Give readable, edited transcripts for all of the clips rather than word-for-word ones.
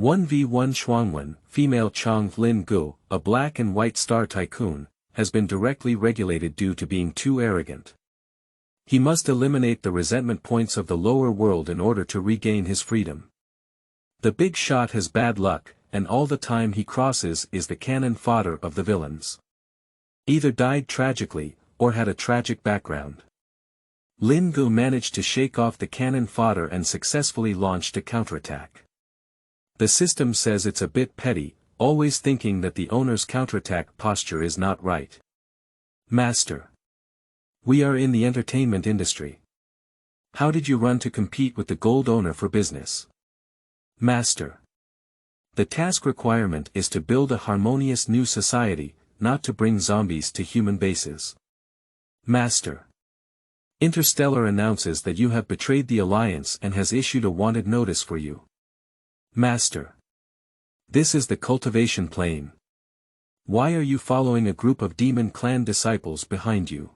1v1 Shuangwen, female Qiang Lin Ge, a black and white star tycoon, has been directly regulated due to being too arrogant. He must eliminate the resentment points of the lower world in order to regain his freedom. The big shot has bad luck, and all the time he crosses is the cannon fodder of the villains. Either died tragically, or had a tragic background. Lin Ge managed to shake off the cannon fodder and successfully launched a counterattack. The system says it's a bit petty, always thinking that the owner's counterattack posture is not right. Master. We are in the entertainment industry. How did you run to compete with the gold owner for business? Master. The task requirement is to build a harmonious new society, not to bring zombies to human bases. Master. Interstellar announces that you have betrayed the Alliance and has issued a wanted notice for you. Master. This is the cultivation plane. Why are you following a group of demon clan disciples behind you?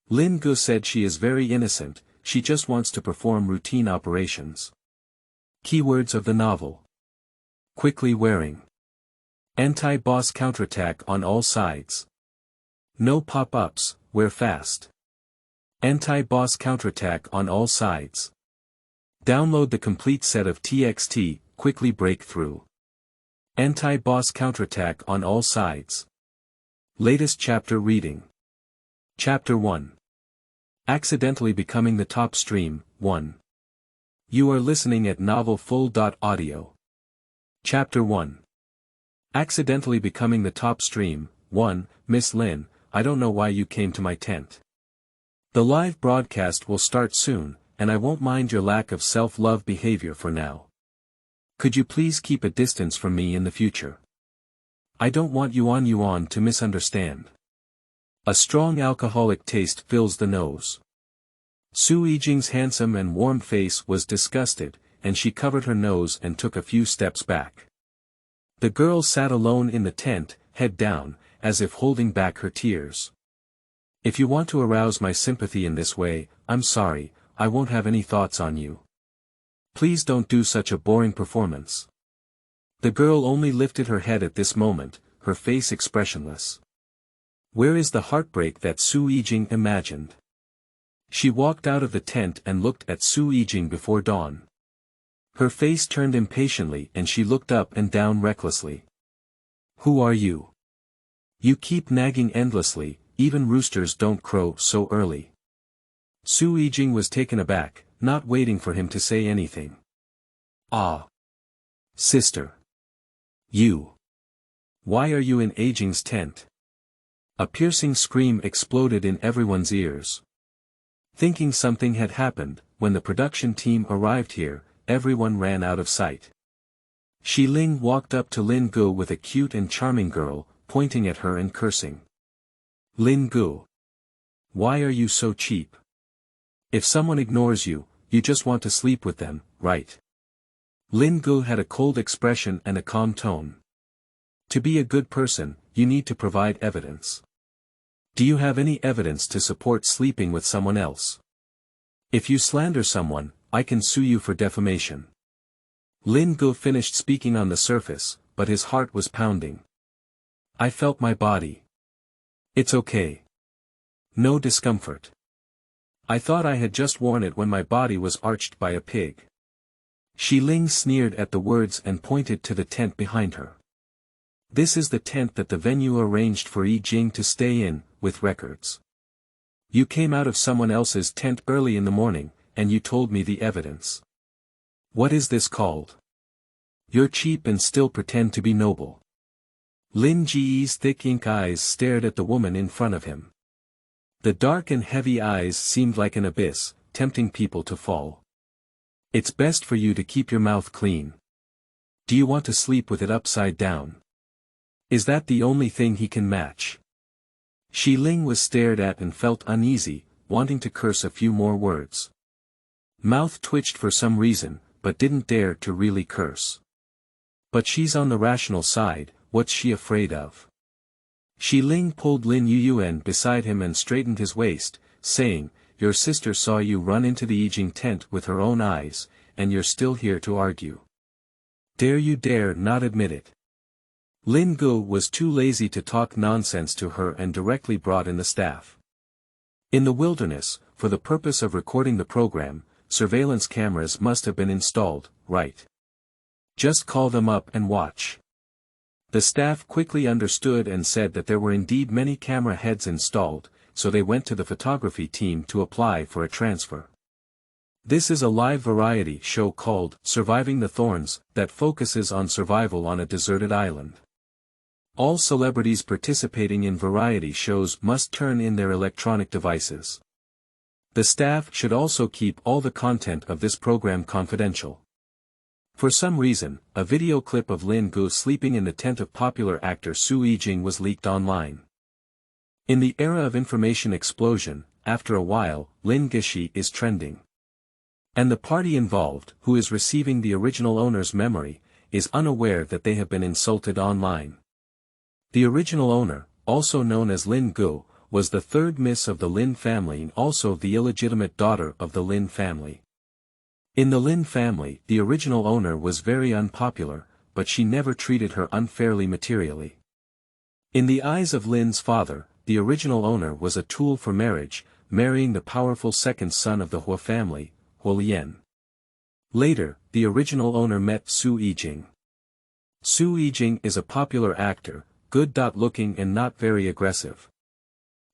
Lin Ge said she is very innocent, she just wants to perform routine operations. Keywords of the novel. Quickly wearing. Anti-boss counterattack on all sides. No pop-ups, wear fast. Anti-boss counterattack on all sides. Download the complete set of TXT, quickly break through. Anti-boss counterattack on all sides. Latest chapter reading. Chapter 1. Accidentally becoming the top stream, 1. You are listening at novelfull.audio. Chapter 1. Accidentally becoming the top stream, 1. Miss Lin, I don't know why you came to my tent. The live broadcast will start soon, and I won't mind your lack of self-love behavior for now. Could you please keep a distance from me in the future? I don't want Yuan to misunderstand. A strong alcoholic taste fills the nose. Su Yijing's handsome and warm face was disgusted, and she covered her nose and took a few steps back. The girl sat alone in the tent, head down, as if holding back her tears. If you want to arouse my sympathy in this way, I'm sorry, I won't have any thoughts on you. Please don't do such a boring performance. The girl only lifted her head at this moment, her face expressionless. Where is the heartbreak that Su Yijing imagined? She walked out of the tent and looked at Su Yijing before dawn. Her face turned impatiently and she looked up and down recklessly. Who are you? You keep nagging endlessly, even roosters don't crow so early. Su Yijing was taken aback, not waiting for him to say anything. Ah. Sister. You. Why are you in Yijing's tent? A piercing scream exploded in everyone's ears. Thinking something had happened, when the production team arrived here, everyone ran out of sight. Shi Ling walked up to Lin Ge with a cute and charming girl, pointing at her and cursing. Lin Ge. Why are you so cheap? If someone ignores you, you just want to sleep with them, right? Lin Ge had a cold expression and a calm tone. To be a good person, you need to provide evidence. Do you have any evidence to support sleeping with someone else? If you slander someone, I can sue you for defamation. Lin Ge finished speaking on the surface, but his heart was pounding. I felt my body. It's okay. No discomfort. I thought I had just worn it when my body was arched by a pig. Shi Ling sneered at the words and pointed to the tent behind her. This is the tent that the venue arranged for Yijing to stay in, with records. You came out of someone else's tent early in the morning, and you told me the evidence. What is this called? You're cheap and still pretend to be noble. Lin Ge's thick ink eyes stared at the woman in front of him. The dark and heavy eyes seemed like an abyss, tempting people to fall. It's best for you to keep your mouth clean. Do you want to sleep with it upside down? Is that the only thing he can match? Shi Ling was stared at and felt uneasy, wanting to curse a few more words. Mouth twitched for some reason, but didn't dare to really curse. But she's on the rational side, what's she afraid of? Shi Ling pulled Lin Yuan beside him and straightened his waist, saying, Your sister saw you run into the Yijing tent with her own eyes, and you're still here to argue. Dare you dare not admit it? Lin Ge was too lazy to talk nonsense to her and directly brought in the staff. In the wilderness, for the purpose of recording the program, surveillance cameras must have been installed, right? Just call them up and watch. The staff quickly understood and said that there were indeed many camera heads installed, so they went to the photography team to apply for a transfer. This is a live variety show called Surviving the Thorns that focuses on survival on a deserted island. All celebrities participating in variety shows must turn in their electronic devices. The staff should also keep all the content of this program confidential. For some reason, a video clip of Lin Ge sleeping in the tent of popular actor Su Yijing was leaked online. In the era of information explosion, after a while, Lin Ge is trending. And the party involved, who is receiving the original owner's memory, is unaware that they have been insulted online. The original owner, also known as Lin Ge, was the third miss of the Lin family and also the illegitimate daughter of the Lin family. In the Lin family, the original owner was very unpopular, but she never treated her unfairly materially. In the eyes of Lin's father, the original owner was a tool for marriage, marrying the powerful second son of the Hua family, Hua Lian. Later, the original owner met Su Yijing. Su Yijing is a popular actor, good-looking and not very aggressive.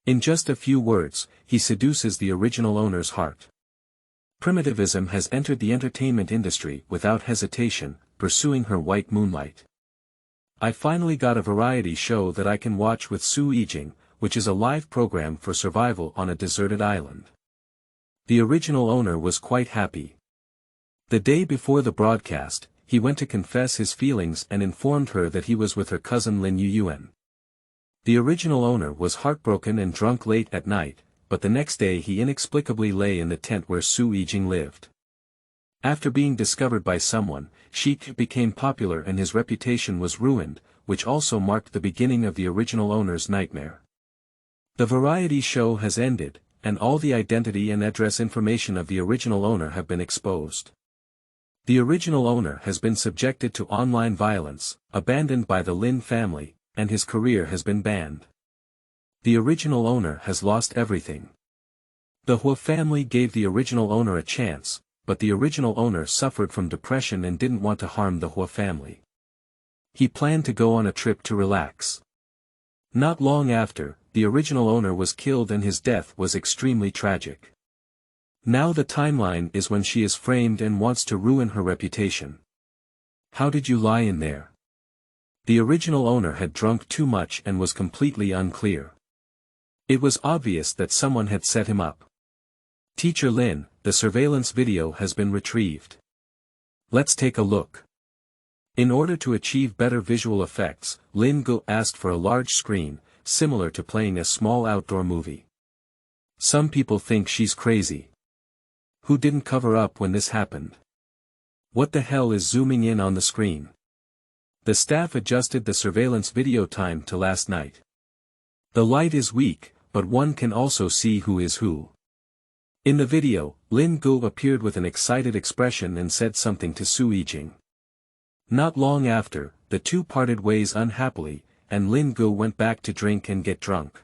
In just a few words, he seduces the original owner's heart. Primitivism has entered the entertainment industry without hesitation, pursuing her white moonlight. I finally got a variety show that I can watch with Su Yijing, which is a live program for survival on a deserted island. The original owner was quite happy. The day before the broadcast, he went to confess his feelings and informed her that he was with her cousin Lin Yuan. The original owner was heartbroken and drunk late at night, but the next day he inexplicably lay in the tent where Su Yijing lived. After being discovered by someone, Sheik became popular and his reputation was ruined, which also marked the beginning of the original owner's nightmare. The variety show has ended, and all the identity and address information of the original owner have been exposed. The original owner has been subjected to online violence, abandoned by the Lin family, and his career has been banned. The original owner has lost everything. The Hua family gave the original owner a chance, but the original owner suffered from depression and didn't want to harm the Hua family. He planned to go on a trip to relax. Not long after, the original owner was killed and his death was extremely tragic. Now the timeline is when she is framed and wants to ruin her reputation. How did you lie in there? The original owner had drunk too much and was completely unclear. It was obvious that someone had set him up. Teacher Lin, the surveillance video has been retrieved. Let's take a look. In order to achieve better visual effects, Lin Ge asked for a large screen, similar to playing a small outdoor movie. Some people think she's crazy. Who didn't cover up when this happened? What the hell is zooming in on the screen? The staff adjusted the surveillance video time to last night. The light is weak, but one can also see who is who. In the video, Lin Ge appeared with an excited expression and said something to Su Yijing. Not long after, the two parted ways unhappily, and Lin Ge went back to drink and get drunk.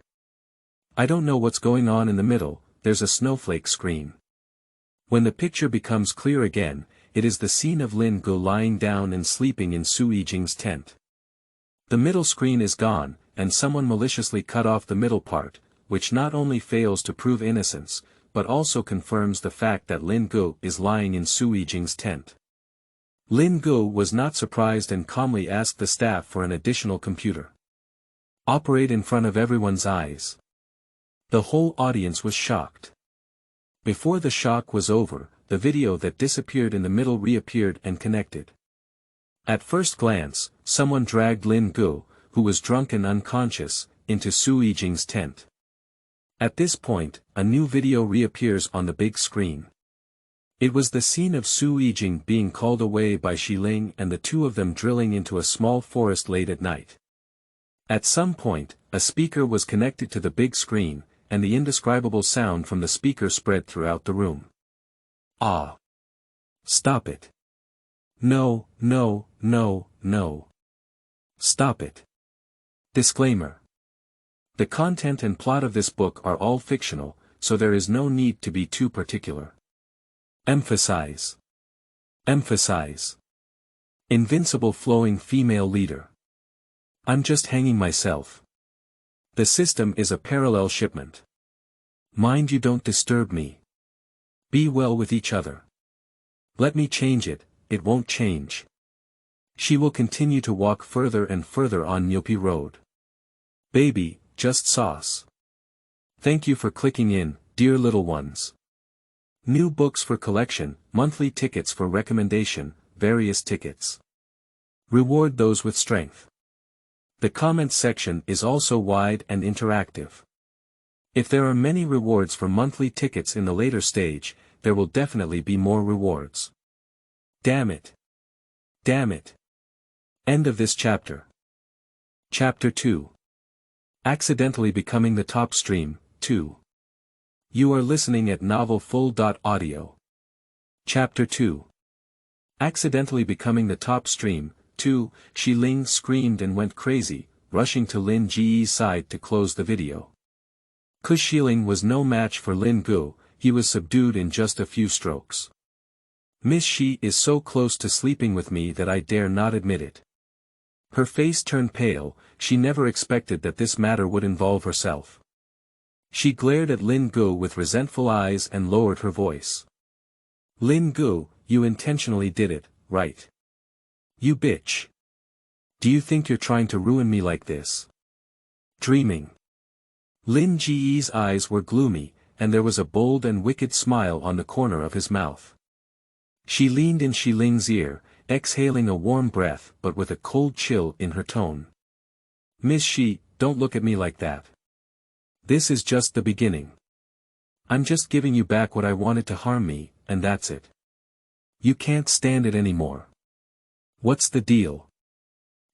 I don't know what's going on in the middle, there's a snowflake screen. When the picture becomes clear again, it is the scene of Lin Ge lying down and sleeping in Su Yijing's tent. The middle screen is gone, and someone maliciously cut off the middle part, which not only fails to prove innocence, but also confirms the fact that Lin Ge is lying in Su Yijing's tent. Lin Ge was not surprised and calmly asked the staff for an additional computer. Operate in front of everyone's eyes. The whole audience was shocked. Before the shock was over, the video that disappeared in the middle reappeared and connected. At first glance, someone dragged Lin Ge, who was drunk and unconscious, into Su Yijing's tent. At this point, a new video reappears on the big screen. It was the scene of Su Yijing being called away by Qiling and the two of them drilling into a small forest late at night. At some point, a speaker was connected to the big screen, and the indescribable sound from the speaker spread throughout the room. Ah! Stop it! No, no, no, no. Stop it. Disclaimer. The content and plot of this book are all fictional, so there is no need to be too particular. Emphasize. Emphasize. Invincible flowing female leader. I'm just hanging myself. The system is a parallel shipment. Mind you don't disturb me. Be well with each other. Let me change it, it won't change. She will continue to walk further and further on Nyopi Road. Baby, just sauce. Thank you for clicking in, dear little ones. New books for collection, monthly tickets for recommendation, various tickets. Reward those with strength. The comments section is also wide and interactive. If there are many rewards for monthly tickets in the later stage, there will definitely be more rewards. Damn it. Damn it. End of this chapter. Chapter 2. Accidentally Becoming the Top Stream, 2. You are listening at novelfull.audio. Chapter 2. Accidentally Becoming the Top Stream, 2. Qiang Lin screamed and went crazy, rushing to Lin Ge's side to close the video. Qiang Lin was no match for Lin Ge, he was subdued in just a few strokes. Miss Shi is so close to sleeping with me that I dare not admit it. Her face turned pale, she never expected that this matter would involve herself. She glared at Lin Ge with resentful eyes and lowered her voice. Lin Ge, you intentionally did it, right? You bitch. Do you think you're trying to ruin me like this? Dreaming. Lin Ge's eyes were gloomy, and there was a bold and wicked smile on the corner of his mouth. She leaned in Qiang Lin's ear, exhaling a warm breath but with a cold chill in her tone. Miss Shi, don't look at me like that. This is just the beginning. I'm just giving you back what I wanted to harm me, and that's it. You can't stand it anymore. What's the deal?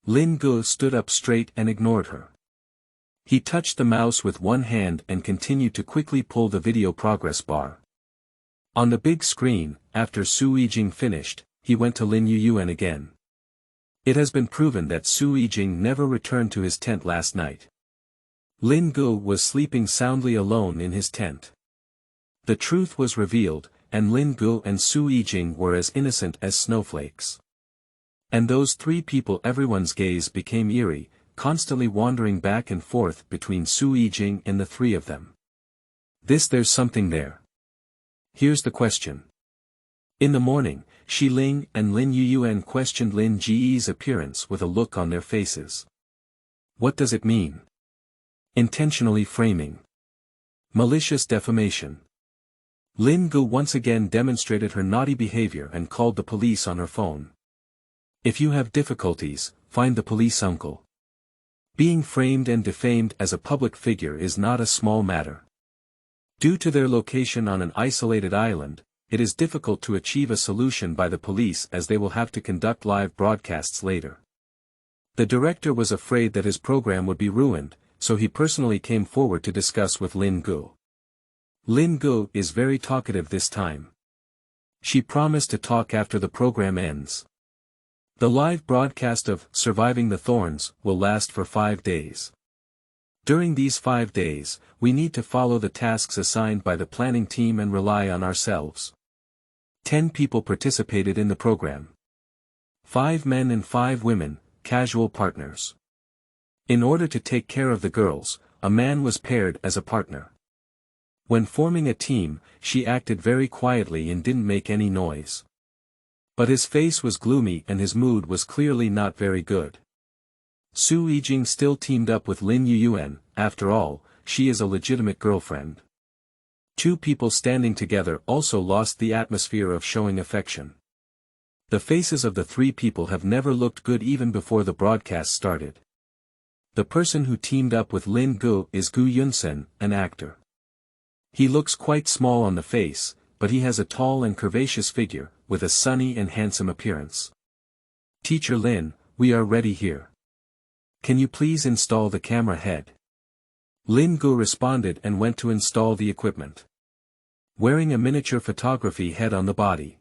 Lin Ge stood up straight and ignored her. He touched the mouse with one hand and continued to quickly pull the video progress bar. On the big screen, after Su Yijing finished, he went to Lin Yuyuan again. It has been proven that Su Yijing never returned to his tent last night. Lin Ge was sleeping soundly alone in his tent. The truth was revealed, and Lin Ge and Su Yijing were as innocent as snowflakes. And those three people, everyone's gaze became eerie, constantly wandering back and forth between Su Yijing and the three of them. There's something there. Here's the question. In the morning, Qiang Lin and Lin Yuyuan questioned Lin Ge's appearance with a look on their faces. What does it mean? Intentionally framing. Malicious defamation. Lin Ge once again demonstrated her naughty behavior and called the police on her phone. If you have difficulties, find the police uncle. Being framed and defamed as a public figure is not a small matter. Due to their location on an isolated island, it is difficult to achieve a solution by the police as they will have to conduct live broadcasts later. The director was afraid that his program would be ruined, so he personally came forward to discuss with Lin Ge. Lin Ge is very talkative this time. She promised to talk after the program ends. The live broadcast of Surviving the Thorns will last for 5 days. During these 5 days, we need to follow the tasks assigned by the planning team and rely on ourselves. 10 people participated in the program. 5 men and 5 women, casual partners. In order to take care of the girls, a man was paired as a partner. When forming a team, she acted very quietly and didn't make any noise. But his face was gloomy and his mood was clearly not very good. Su Yijing still teamed up with Lin Yuyuan, after all, she is a legitimate girlfriend. 2 people standing together also lost the atmosphere of showing affection. The faces of the 3 people have never looked good even before the broadcast started. The person who teamed up with Lin Ge is Gu Yunsen, an actor. He looks quite small on the face, but he has a tall and curvaceous figure, with a sunny and handsome appearance. Teacher Lin, we are ready here. Can you please install the camera head? Lin Ge responded and went to install the equipment. Wearing a miniature photography head on the body.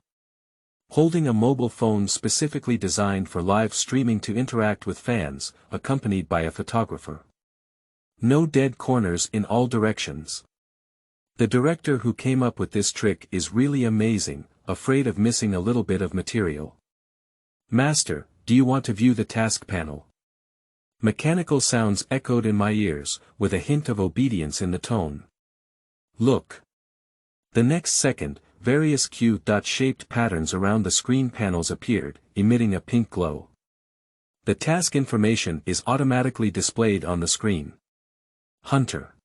Holding a mobile phone specifically designed for live streaming to interact with fans, accompanied by a photographer. No dead corners in all directions. The director who came up with this trick is really amazing, afraid of missing a little bit of material. Master, do you want to view the task panel? Mechanical sounds echoed in my ears, with a hint of obedience in the tone. Look. The next second, various Q-shaped patterns around the screen panels appeared, emitting a pink glow. The task information is automatically displayed on the screen. Hunter.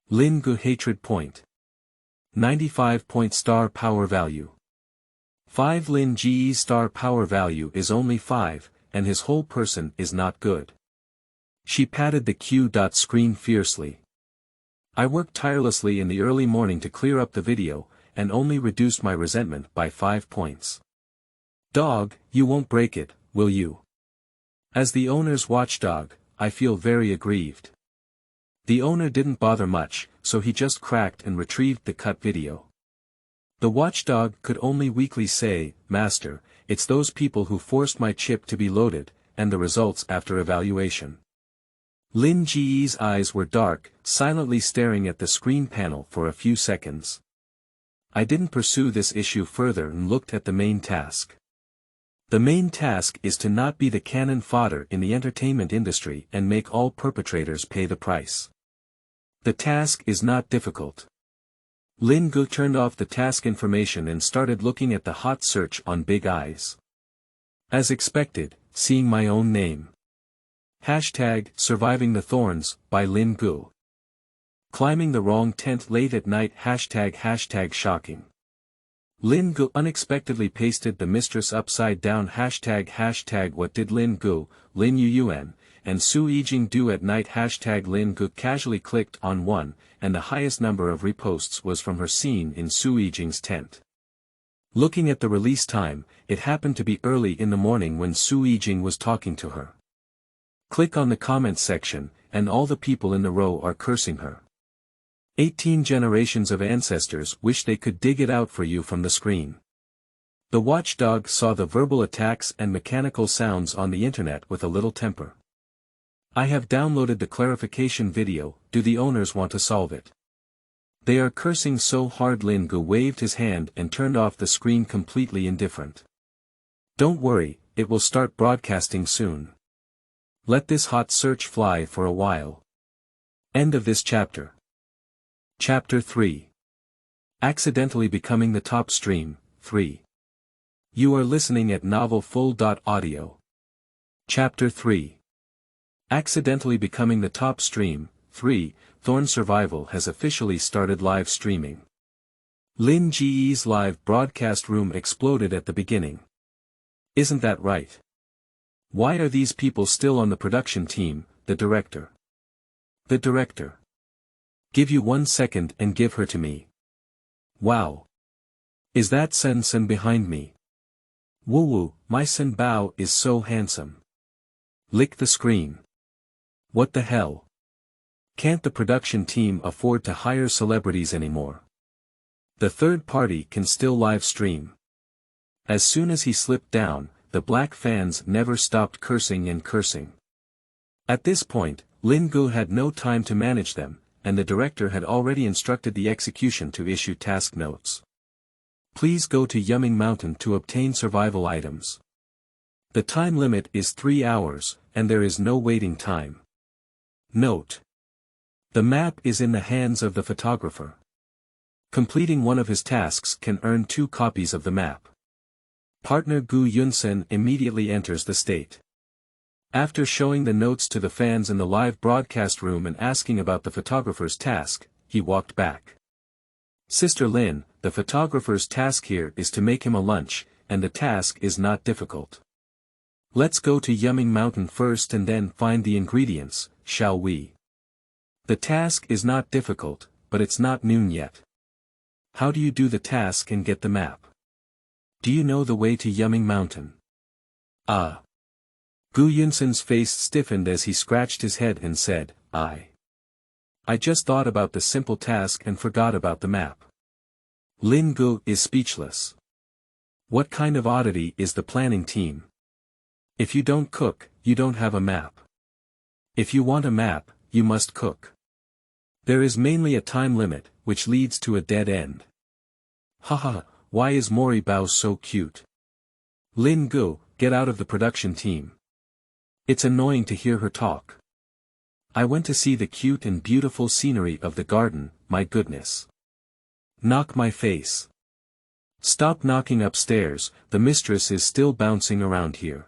Lin Ge hatred point. 95 point star power value. 5 Lin Ge's star power value is only 5, and his whole person is not good. She patted the Q-screen fiercely. I worked tirelessly in the early morning to clear up the video, and only reduced my resentment by 5 points. Dog, you won't break it, will you? As the owner's watchdog, I feel very aggrieved. The owner didn't bother much, so he just cracked and retrieved the cut video. The watchdog could only weakly say, Master, it's those people who forced my chip to be loaded, and the results after evaluation. Lin Ge's eyes were dark, silently staring at the screen panel for a few seconds. I didn't pursue this issue further and looked at the main task. The main task is to not be the cannon fodder in the entertainment industry and make all perpetrators pay the price. The task is not difficult. Lin Ge turned off the task information and started looking at the hot search on big eyes. As expected, seeing my own name. #Surviving the Thorns, by Lin Ge. Climbing the wrong tent late at night #shocking. Lin Ge unexpectedly pasted the mistress upside down #what did Lin Ge, Lin Yuan, and Su Yijing do at night #Lin Ge casually clicked on one, and the highest number of reposts was from her scene in Su Yijing's tent. Looking at the release time, it happened to be early in the morning when Su Yijing was talking to her. Click on the comments section, and all the people in the row are cursing her. 18 generations of ancestors wish they could dig it out for you from the screen. The watchdog saw the verbal attacks and mechanical sounds on the internet with a little temper. I have downloaded the clarification video. Do the owners want to solve it? They are cursing so hard. Lin Ge waved his hand and turned off the screen, completely indifferent. Don't worry, it will start broadcasting soon. Let this hot search fly for a while. End of this chapter. Chapter 3. Accidentally Becoming the Top Stream, 3. You are listening at novelfull.audio. Chapter 3. Accidentally Becoming the Top Stream, 3. Thorn Survival has officially started live streaming. Lin Ge's live broadcast room exploded at the beginning. Isn't that right? Why are these people still on the production team? The director. The director. Give you 1 second and give her to me. Wow. Is that Sen Sen behind me? Woo woo, my Sen Bao is so handsome. Lick the screen. What the hell? Can't the production team afford to hire celebrities anymore? The third party can still live stream. As soon as he slipped down, the black fans never stopped cursing and cursing. At this point, Lin Ge had no time to manage them, and the director had already instructed the execution to issue task notes. Please go to Yuming Mountain to obtain survival items. The time limit is 3 hours, and there is no waiting time. Note. The map is in the hands of the photographer. Completing one of his tasks can earn 2 copies of the map. Partner Gu Yunsen immediately enters the state. After showing the notes to the fans in the live broadcast room and asking about the photographer's task, he walked back. Sister Lin, the photographer's task here is to make him a lunch, and the task is not difficult. Let's go to Yuming Mountain first and then find the ingredients, shall we? The task is not difficult, but it's not noon yet. How do you do the task and get the map? Do you know the way to Yuming Mountain? Gu Yunsen's face stiffened as he scratched his head and said, I just thought about the simple task and forgot about the map. Lin Ge is speechless. What kind of oddity is the planning team? If you don't cook, you don't have a map. If you want a map, you must cook. There is mainly a time limit, which leads to a dead end. Haha, why is Mori Bao so cute? Lin Ge, get out of the production team. It's annoying to hear her talk. I went to see the cute and beautiful scenery of the garden, my goodness. Knock my face. Stop knocking upstairs, the mistress is still bouncing around here.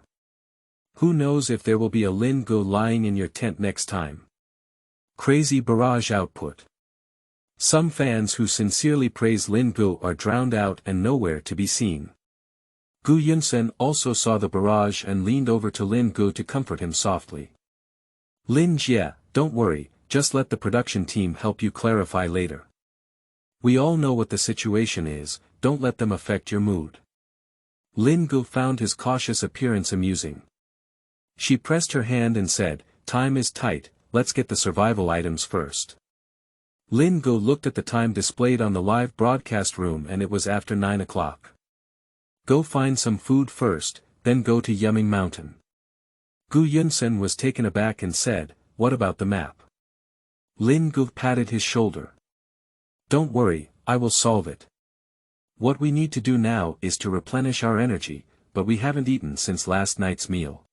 Who knows if there will be a Lin Ge lying in your tent next time. Crazy barrage output. Some fans who sincerely praise Lin Ge are drowned out and nowhere to be seen. Gu Yunsen also saw the barrage and leaned over to Lin Ge to comfort him softly. Lin Ge, don't worry, just let the production team help you clarify later. We all know what the situation is, don't let them affect your mood. Lin Ge found his cautious appearance amusing. She pressed her hand and said, time is tight, let's get the survival items first. Lin Ge looked at the time displayed on the live broadcast room and it was after 9 o'clock. Go find some food first, then go to Yuming Mountain. Gu Yunsen was taken aback and said, what about the map? Lin Ge patted his shoulder. Don't worry, I will solve it. What we need to do now is to replenish our energy, but we haven't eaten since last night's meal.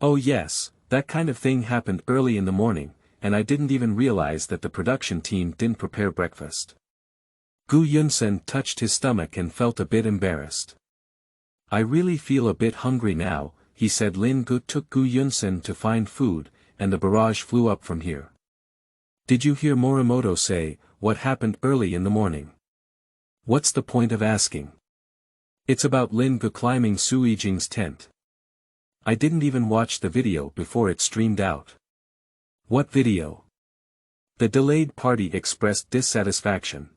Oh yes, that kind of thing happened early in the morning, and I didn't even realize that the production team didn't prepare breakfast. Gu Yunsen touched his stomach and felt a bit embarrassed. I really feel a bit hungry now, he said. Lin Ge took Gu Yunsen to find food, and the barrage flew up from here. Did you hear Morimoto say, what happened early in the morning? What's the point of asking? It's about Lin Ge climbing Sui Jing's tent. I didn't even watch the video before it streamed out. What video? The delayed party expressed dissatisfaction.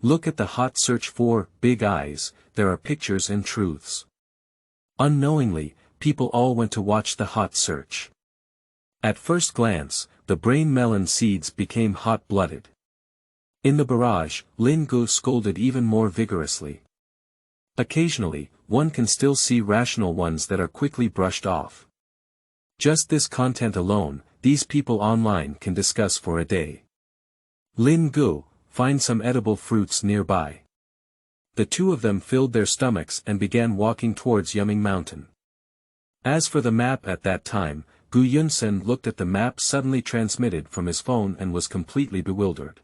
Look at the hot search for big eyes, there are pictures and truths. Unknowingly, people all went to watch the hot search. At first glance, the brain melon seeds became hot-blooded. In the barrage, Lin Ge scolded even more vigorously. Occasionally, one can still see rational ones that are quickly brushed off. Just this content alone, these people online can discuss for a day. Lin Ge, find some edible fruits nearby. The two of them filled their stomachs and began walking towards Yuming Mountain. As for the map at that time, Gu Yunsen looked at the map suddenly transmitted from his phone and was completely bewildered.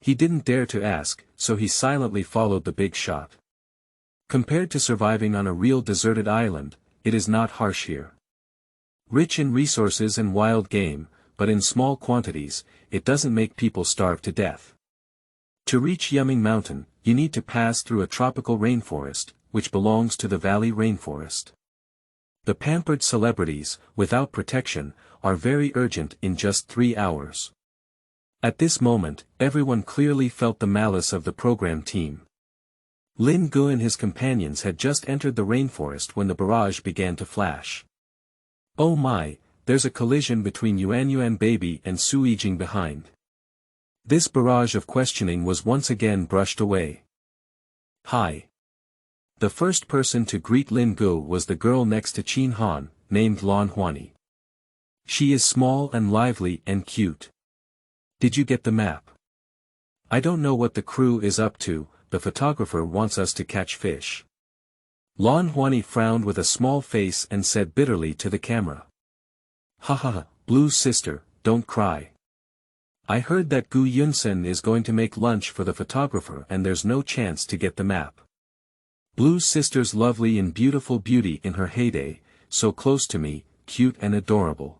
He didn't dare to ask, so he silently followed the big shot. Compared to surviving on a real deserted island, it is not harsh here. Rich in resources and wild game, but in small quantities, it doesn't make people starve to death. To reach Yuming Mountain, you need to pass through a tropical rainforest, which belongs to the valley rainforest. The pampered celebrities, without protection, are very urgent in just 3 hours. At this moment, everyone clearly felt the malice of the program team. Lin Ge and his companions had just entered the rainforest when the barrage began to flash. Oh my, there's a collision between Yuan Baby and Sui Jing behind. This barrage of questioning was once again brushed away. Hi. The first person to greet Lin Ge was the girl next to Qin Han, named Lan Huani. She is small and lively and cute. Did you get the map? I don't know what the crew is up to, the photographer wants us to catch fish. Lan Huani frowned with a small face and said bitterly to the camera. Haha, Blue's sister, don't cry. I heard that Gu Yunsen is going to make lunch for the photographer and there's no chance to get the map. Blue's sister's lovely and beautiful beauty in her heyday, so close to me, cute and adorable.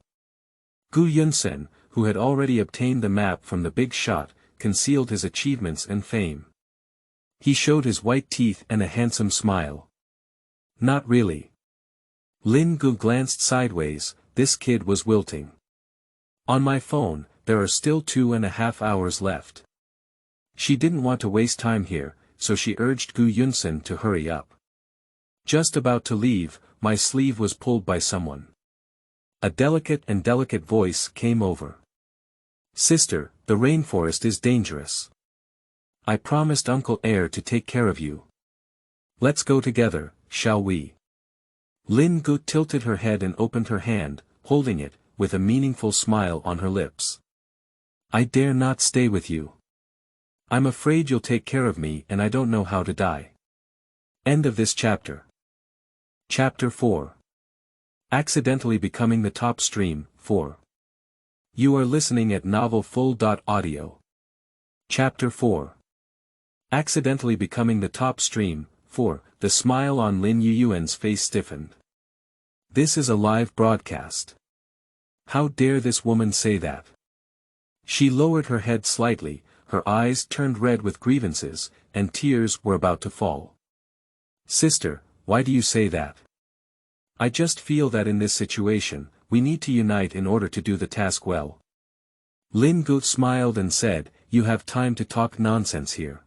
Gu Yunsen, who had already obtained the map from the big shot, concealed his achievements and fame. He showed his white teeth and a handsome smile. Not really. Lin Ge glanced sideways, this kid was wilting. On my phone, there are still 2.5 hours left. She didn't want to waste time here, so she urged Gu Yunsen to hurry up. Just about to leave, my sleeve was pulled by someone. A delicate voice came over. Sister, the rainforest is dangerous. I promised Uncle Air to take care of you. Let's go together, shall we? Lin Ge tilted her head and opened her hand, holding it, with a meaningful smile on her lips. I dare not stay with you. I'm afraid you'll take care of me and I don't know how to die. End of this chapter. Chapter 4. Accidentally becoming the top stream, 4. You are listening at novelfull.audio. Chapter 4. Accidentally becoming the top stream, 4. The smile on Lin Yuan's face stiffened. This is a live broadcast. How dare this woman say that? She lowered her head slightly, her eyes turned red with grievances, and tears were about to fall. Sister, why do you say that? I just feel that in this situation, we need to unite in order to do the task well. Lin Ge smiled and said, you have time to talk nonsense here.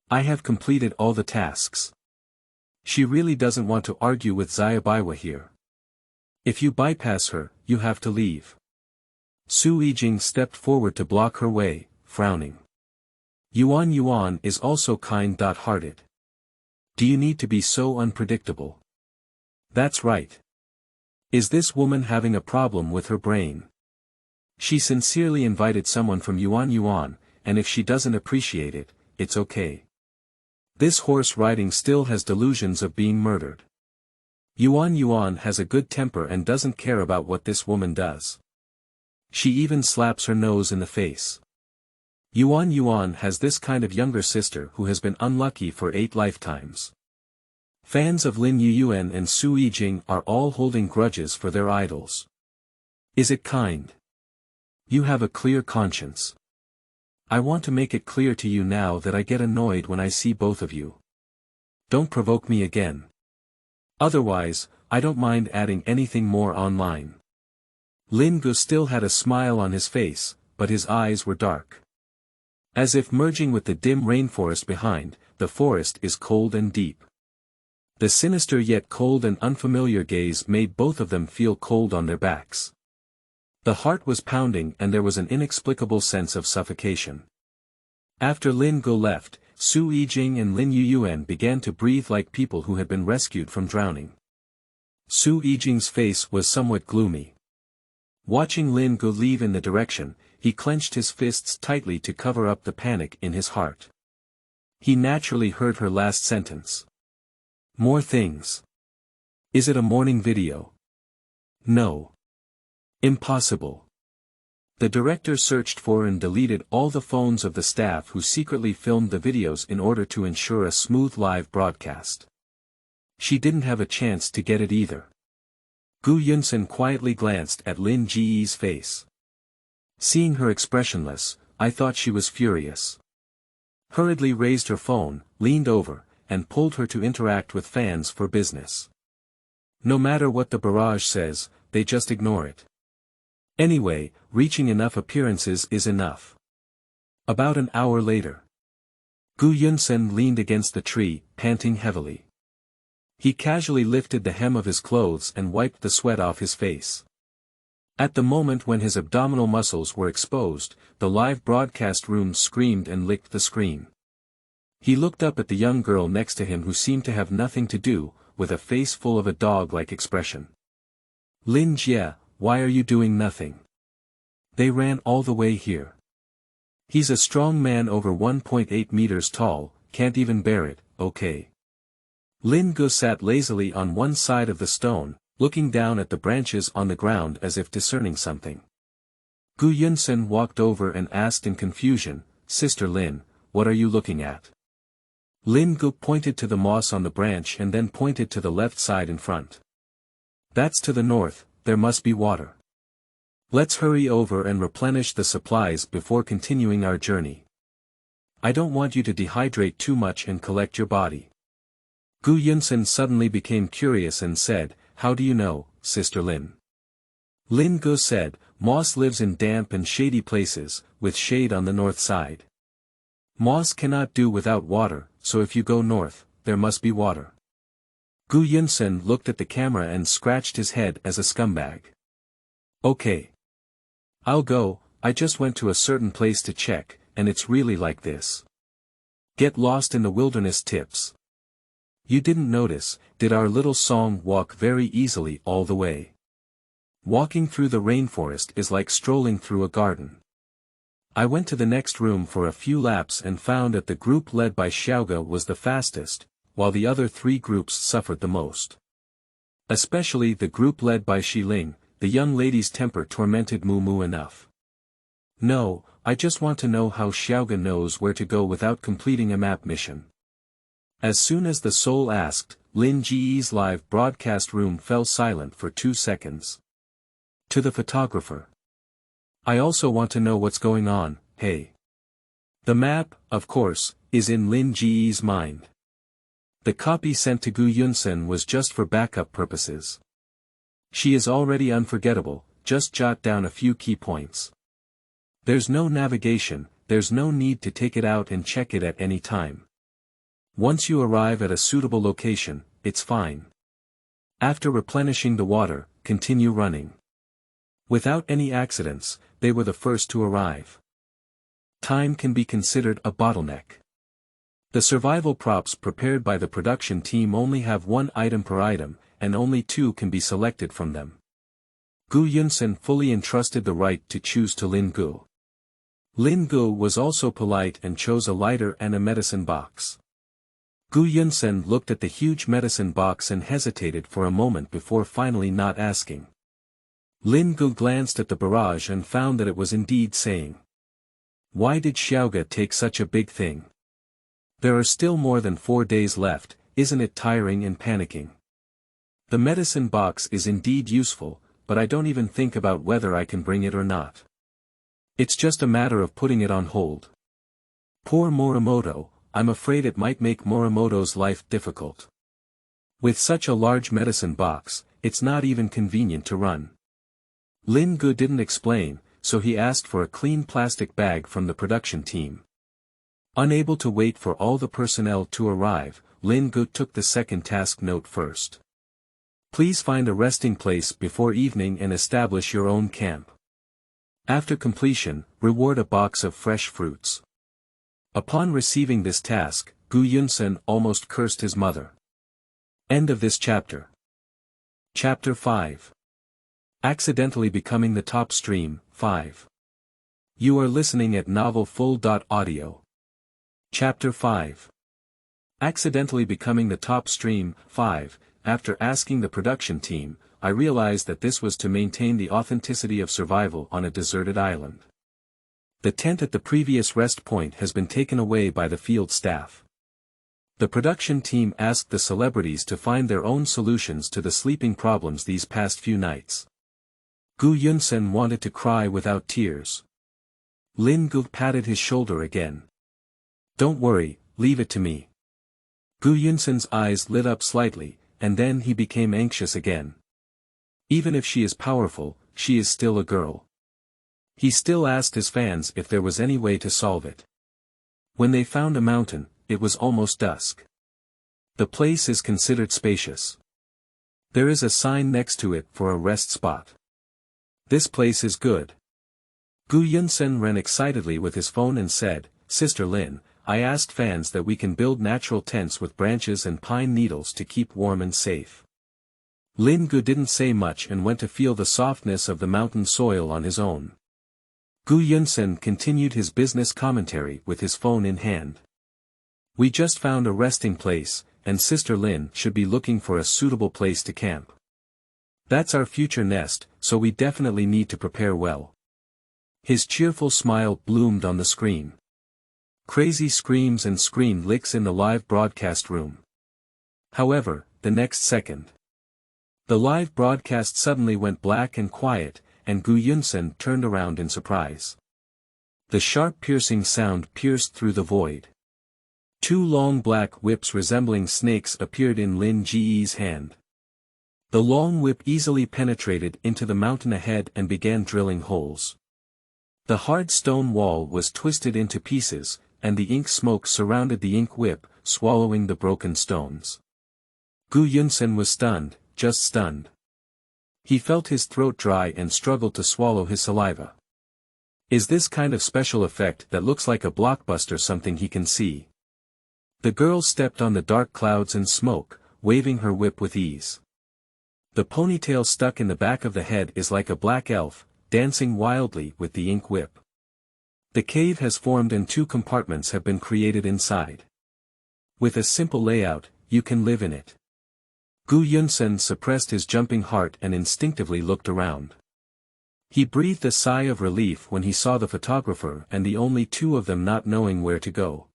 I have completed all the tasks. She really doesn't want to argue with Xiaobaiwa here. If you bypass her, you have to leave. Su Yijing stepped forward to block her way, frowning. Yuan is also kind-hearted. Do you need to be so unpredictable? That's right. Is this woman having a problem with her brain? She sincerely invited someone from Yuan, and if she doesn't appreciate it, it's okay. This horse riding still has delusions of being murdered. Yuan has a good temper and doesn't care about what this woman does. She even slaps her nose in the face. Yuan has this kind of younger sister who has been unlucky for 8 lifetimes. Fans of Lin Yuan and Su Yijing are all holding grudges for their idols. Is it kind? You have a clear conscience. I want to make it clear to you now that I get annoyed when I see both of you. Don't provoke me again. Otherwise, I don't mind adding anything more online. Lin Ge still had a smile on his face, but his eyes were dark. As if merging with the dim rainforest behind, the forest is cold and deep. The sinister yet cold and unfamiliar gaze made both of them feel cold on their backs. The heart was pounding and there was an inexplicable sense of suffocation. After Lin Ge left, Su Yijing and Lin Yuan began to breathe like people who had been rescued from drowning. Su Yijing's face was somewhat gloomy. Watching Lin Ge leave in the direction, he clenched his fists tightly to cover up the panic in his heart. He naturally heard her last sentence. More things. Is it a morning video? No. Impossible. The director searched for and deleted all the phones of the staff who secretly filmed the videos in order to ensure a smooth live broadcast. She didn't have a chance to get it either. Gu Yunsen quietly glanced at Lin Ge's face. Seeing her expressionless, I thought she was furious. Hurriedly raised her phone, leaned over, and pulled her to interact with fans for business. No matter what the barrage says, they just ignore it. Anyway, reaching enough appearances is enough. About an hour later. Gu Yunsen leaned against the tree, panting heavily. He casually lifted the hem of his clothes and wiped the sweat off his face. At the moment when his abdominal muscles were exposed, the live broadcast room screamed and licked the screen. He looked up at the young girl next to him who seemed to have nothing to do, with a face full of a dog-like expression. Lin Ge, why are you doing nothing? They ran all the way here. He's a strong man over 1.8 meters tall, can't even bear it, okay. Lin Ge sat lazily on one side of the stone, looking down at the branches on the ground as if discerning something. Gu Yunsen walked over and asked in confusion, Sister Lin, what are you looking at? Lin Ge pointed to the moss on the branch and then pointed to the left side in front. That's to the north, there must be water. Let's hurry over and replenish the supplies before continuing our journey. I don't want you to dehydrate too much and collect your body. Gu Yunsen suddenly became curious and said, how do you know, Sister Lin? Lin Ge said, moss lives in damp and shady places, with shade on the north side. Moss cannot do without water, so if you go north, there must be water. Gu Yunsen looked at the camera and scratched his head as a scumbag. Okay. I'll go, I just went to a certain place to check, and it's really like this. Get lost in the wilderness tips. You didn't notice, did our little song walk very easily all the way? Walking through the rainforest is like strolling through a garden. I went to the next room for a few laps and found that the group led by Xiaoge was the fastest, while the other three groups suffered the most. Especially the group led by Xiling, the young lady's temper tormented Mu enough. No, I just want to know how Xiaoge knows where to go without completing a map mission. As soon as the soul asked, Lin Ge's live broadcast room fell silent for 2 seconds. To the photographer. I also want to know what's going on, hey. The map, of course, is in Lin Ge's mind. The copy sent to Gu Yunsen was just for backup purposes. She is already unforgettable, just jot down a few key points. There's no navigation, there's no need to take it out and check it at any time. Once you arrive at a suitable location, it's fine. After replenishing the water, continue running. Without any accidents, they were the first to arrive. Time can be considered a bottleneck. The survival props prepared by the production team only have 1 item per item, and only 2 can be selected from them. Gu Yunsen fully entrusted the right to choose to Lin Ge. Lin Ge was also polite and chose a lighter and a medicine box. Gu Yunsen looked at the huge medicine box and hesitated for a moment before finally not asking. Lin Ge glanced at the barrage and found that it was indeed saying. Why did Xiaoge take such a big thing? There are still more than 4 days left, isn't it tiring and panicking? The medicine box is indeed useful, but I don't even think about whether I can bring it or not. It's just a matter of putting it on hold. Poor Morimoto, I'm afraid it might make Morimoto's life difficult. With such a large medicine box, it's not even convenient to run. Lin Ge didn't explain, so he asked for a clean plastic bag from the production team. Unable to wait for all the personnel to arrive, Lin Ge took the second task note first. Please find a resting place before evening and establish your own camp. After completion, reward a box of fresh fruits. Upon receiving this task, Gu Yunsen almost cursed his mother. End of this chapter. Chapter 5. Accidentally becoming the top stream, 5. You are listening at novelfull.audio. Chapter 5. Accidentally becoming the top stream, 5. After asking the production team, I realized that this was to maintain the authenticity of survival on a deserted island. The tent at the previous rest point has been taken away by the field staff. The production team asked the celebrities to find their own solutions to the sleeping problems these past few nights. Gu Yunsen wanted to cry without tears. Lin Ge patted his shoulder again. Don't worry, leave it to me. Gu Yunsen's eyes lit up slightly, and then he became anxious again. Even if she is powerful, she is still a girl. He still asked his fans if there was any way to solve it. When they found a mountain, it was almost dusk. The place is considered spacious. There is a sign next to it for a rest spot. This place is good. Gu Yunsen ran excitedly with his phone and said, Sister Lin, I asked fans that we can build natural tents with branches and pine needles to keep warm and safe. Lin Ge didn't say much and went to feel the softness of the mountain soil on his own. Gu Yunsen continued his business commentary with his phone in hand. We just found a resting place, and Sister Lin should be looking for a suitable place to camp. That's our future nest, so we definitely need to prepare well. His cheerful smile bloomed on the screen. Crazy screams and screen licks in the live broadcast room. However, the next second, the live broadcast suddenly went black and quiet, and Gu Yunsen turned around in surprise. The sharp piercing sound pierced through the void. 2 long black whips resembling snakes appeared in Lin Ge's hand. The long whip easily penetrated into the mountain ahead and began drilling holes. The hard stone wall was twisted into pieces, and the ink smoke surrounded the ink whip, swallowing the broken stones. Gu Yunsen was stunned, just stunned. He felt his throat dry and struggled to swallow his saliva. Is this kind of special effect that looks like a blockbuster something he can see? The girl stepped on the dark clouds and smoke, waving her whip with ease. The ponytail stuck in the back of the head is like a black elf, dancing wildly with the ink whip. The cave has formed and 2 compartments have been created inside. With a simple layout, you can live in it. Gu Yunsen suppressed his jumping heart and instinctively looked around. He breathed a sigh of relief when he saw the photographer and the only 2 of them not knowing where to go.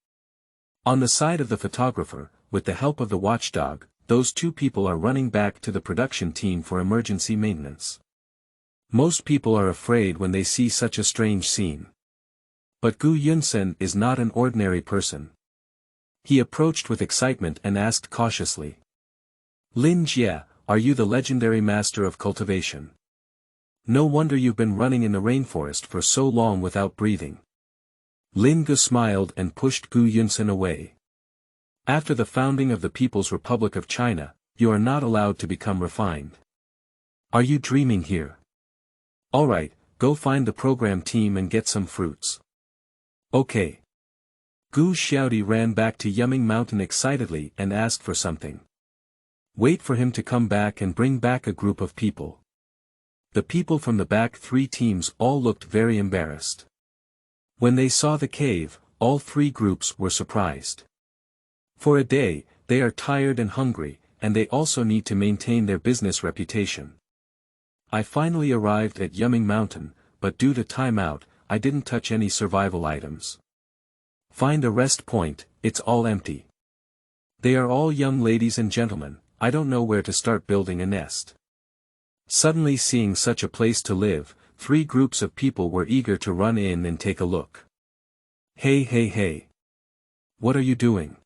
On the side of the photographer, with the help of the watchdog, those 2 people are running back to the production team for emergency maintenance. Most people are afraid when they see such a strange scene. But Gu Yunsen is not an ordinary person. He approached with excitement and asked cautiously. Lin Ge, are you the legendary master of cultivation? No wonder you've been running in the rainforest for so long without breathing. Lin Ge smiled and pushed Gu Yunsen away. After the founding of the People's Republic of China, you are not allowed to become refined. Are you dreaming here? Alright, go find the program team and get some fruits. Okay. Gu Xiaodi ran back to Yuming Mountain excitedly and asked for something. Wait for him to come back and bring back a group of people. The people from the back 3 teams all looked very embarrassed. When they saw the cave, all 3 groups were surprised. For a day, they are tired and hungry, and they also need to maintain their business reputation. I finally arrived at Yuming Mountain, but due to timeout, I didn't touch any survival items. Find a rest point, it's all empty. They are all young ladies and gentlemen, I don't know where to start building a nest. Suddenly seeing such a place to live, 3 groups of people were eager to run in and take a look. Hey hey hey! What are you doing?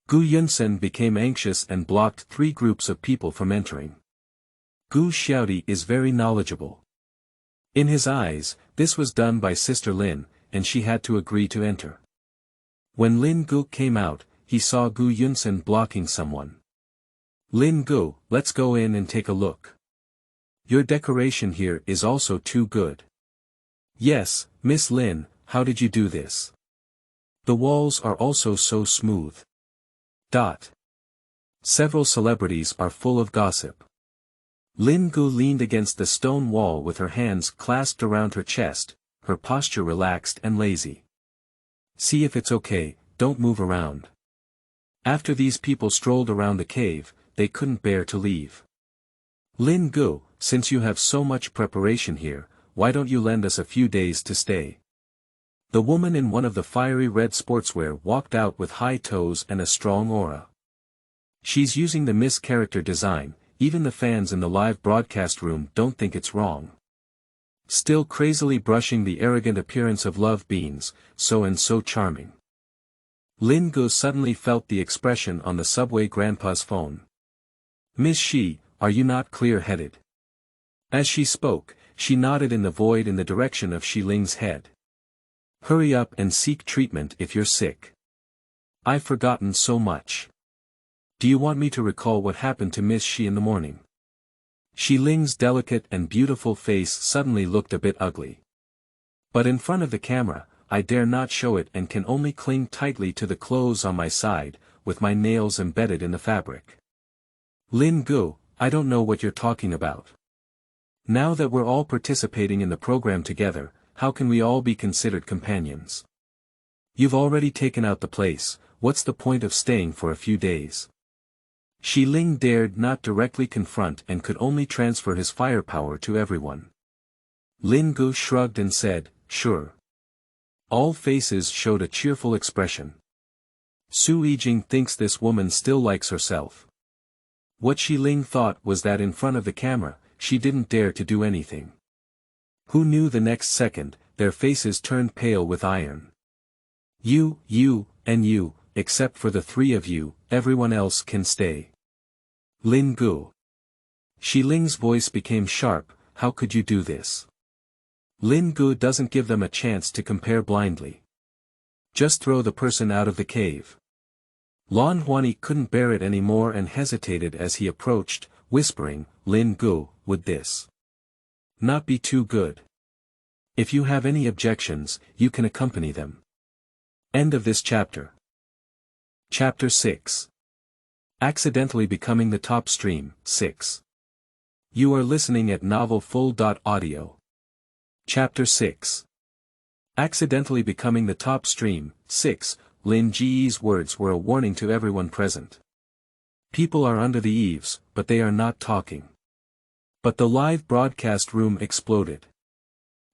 Gu Yunsen became anxious and blocked 3 groups of people from entering. Gu Xiaodi is very knowledgeable. In his eyes, this was done by Sister Lin, and she had to agree to enter. When Lin Ge came out, he saw Gu Yunsen blocking someone. Lin Ge, let's go in and take a look. Your decoration here is also too good. Yes, Miss Lin, how did you do this? The walls are also so smooth. Several celebrities are full of gossip. Lin Ge leaned against the stone wall with her hands clasped around her chest, her posture relaxed and lazy. See if it's okay, don't move around. After these people strolled around the cave, they couldn't bear to leave. Lin Ge, since you have so much preparation here, why don't you lend us a few days to stay? The woman in one of the fiery red sportswear walked out with high toes and a strong aura. She's using the Miss character design, even the fans in the live broadcast room don't think it's wrong. Still crazily brushing the arrogant appearance of Love Beans, so charming. Lin Ge suddenly felt the expression on the subway grandpa's phone. Miss Shi, are you not clear-headed? As she spoke, she nodded in the void in the direction of Shi Ling's head. Hurry up and seek treatment if you're sick. I've forgotten so much. Do you want me to recall what happened to Miss Shi in the morning? Shi Ling's delicate and beautiful face suddenly looked a bit ugly. But in front of the camera, I dare not show it and can only cling tightly to the clothes on my side, with my nails embedded in the fabric. Lin Ge, I don't know what you're talking about. Now that we're all participating in the program together, how can we all be considered companions? You've already taken out the place, what's the point of staying for a few days? Shi Ling dared not directly confront and could only transfer his firepower to everyone. Lin Ge shrugged and said, sure. All faces showed a cheerful expression. Su Yijing thinks this woman still likes herself. What Shi Ling thought was that in front of the camera, she didn't dare to do anything. Who knew the next second, their faces turned pale with iron. You, and you, except for the 3 of you, everyone else can stay. Lin Ge. Shi Ling's voice became sharp, how could you do this? Lin Ge doesn't give them a chance to compare blindly. Just throw the person out of the cave. Lan Huani couldn't bear it anymore and hesitated as he approached, whispering, Lin Ge, would this not be too good? If you have any objections, you can accompany them. End of this chapter. Chapter 6. Accidentally Becoming the Top Stream, 6. You are listening at novelfull.audio. Chapter 6. Accidentally Becoming the Top Stream, 6. Lin Ge's words were a warning to everyone present. People are under the eaves, but they are not talking. But the live broadcast room exploded.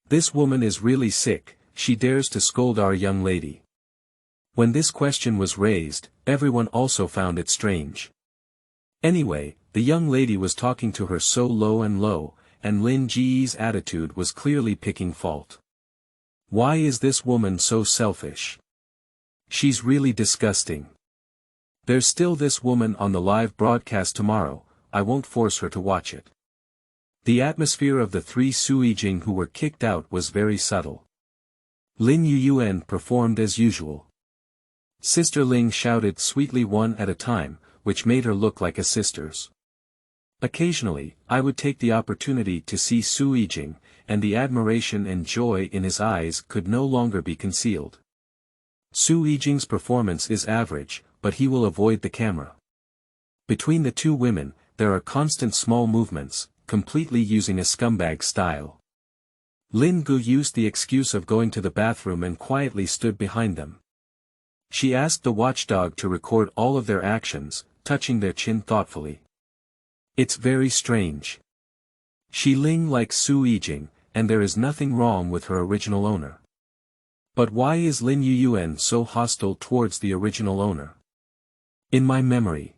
This woman is really sick, she dares to scold our young lady. When this question was raised, everyone also found it strange. Anyway, the young lady was talking to her so low, and Lin Ge's attitude was clearly picking fault. Why is this woman so selfish? She's really disgusting. There's still this woman on the live broadcast tomorrow, I won't force her to watch it. The atmosphere of the three Suijing who were kicked out was very subtle. Lin Yuyuan performed as usual. Sister Ling shouted sweetly one at a time, which made her look like a sister's. Occasionally, I would take the opportunity to see Suijing, and the admiration and joy in his eyes could no longer be concealed. Suijing's performance is average, but he will avoid the camera. Between the two women, there are constant small movements, completely using a scumbag style. Lin Ge used the excuse of going to the bathroom and quietly stood behind them. She asked the watchdog to record all of their actions, touching their chin thoughtfully. It's very strange. Shi Ling likes Suijing, and there is nothing wrong with her original owner. But why is Lin Yuyuan so hostile towards the original owner? In my memory,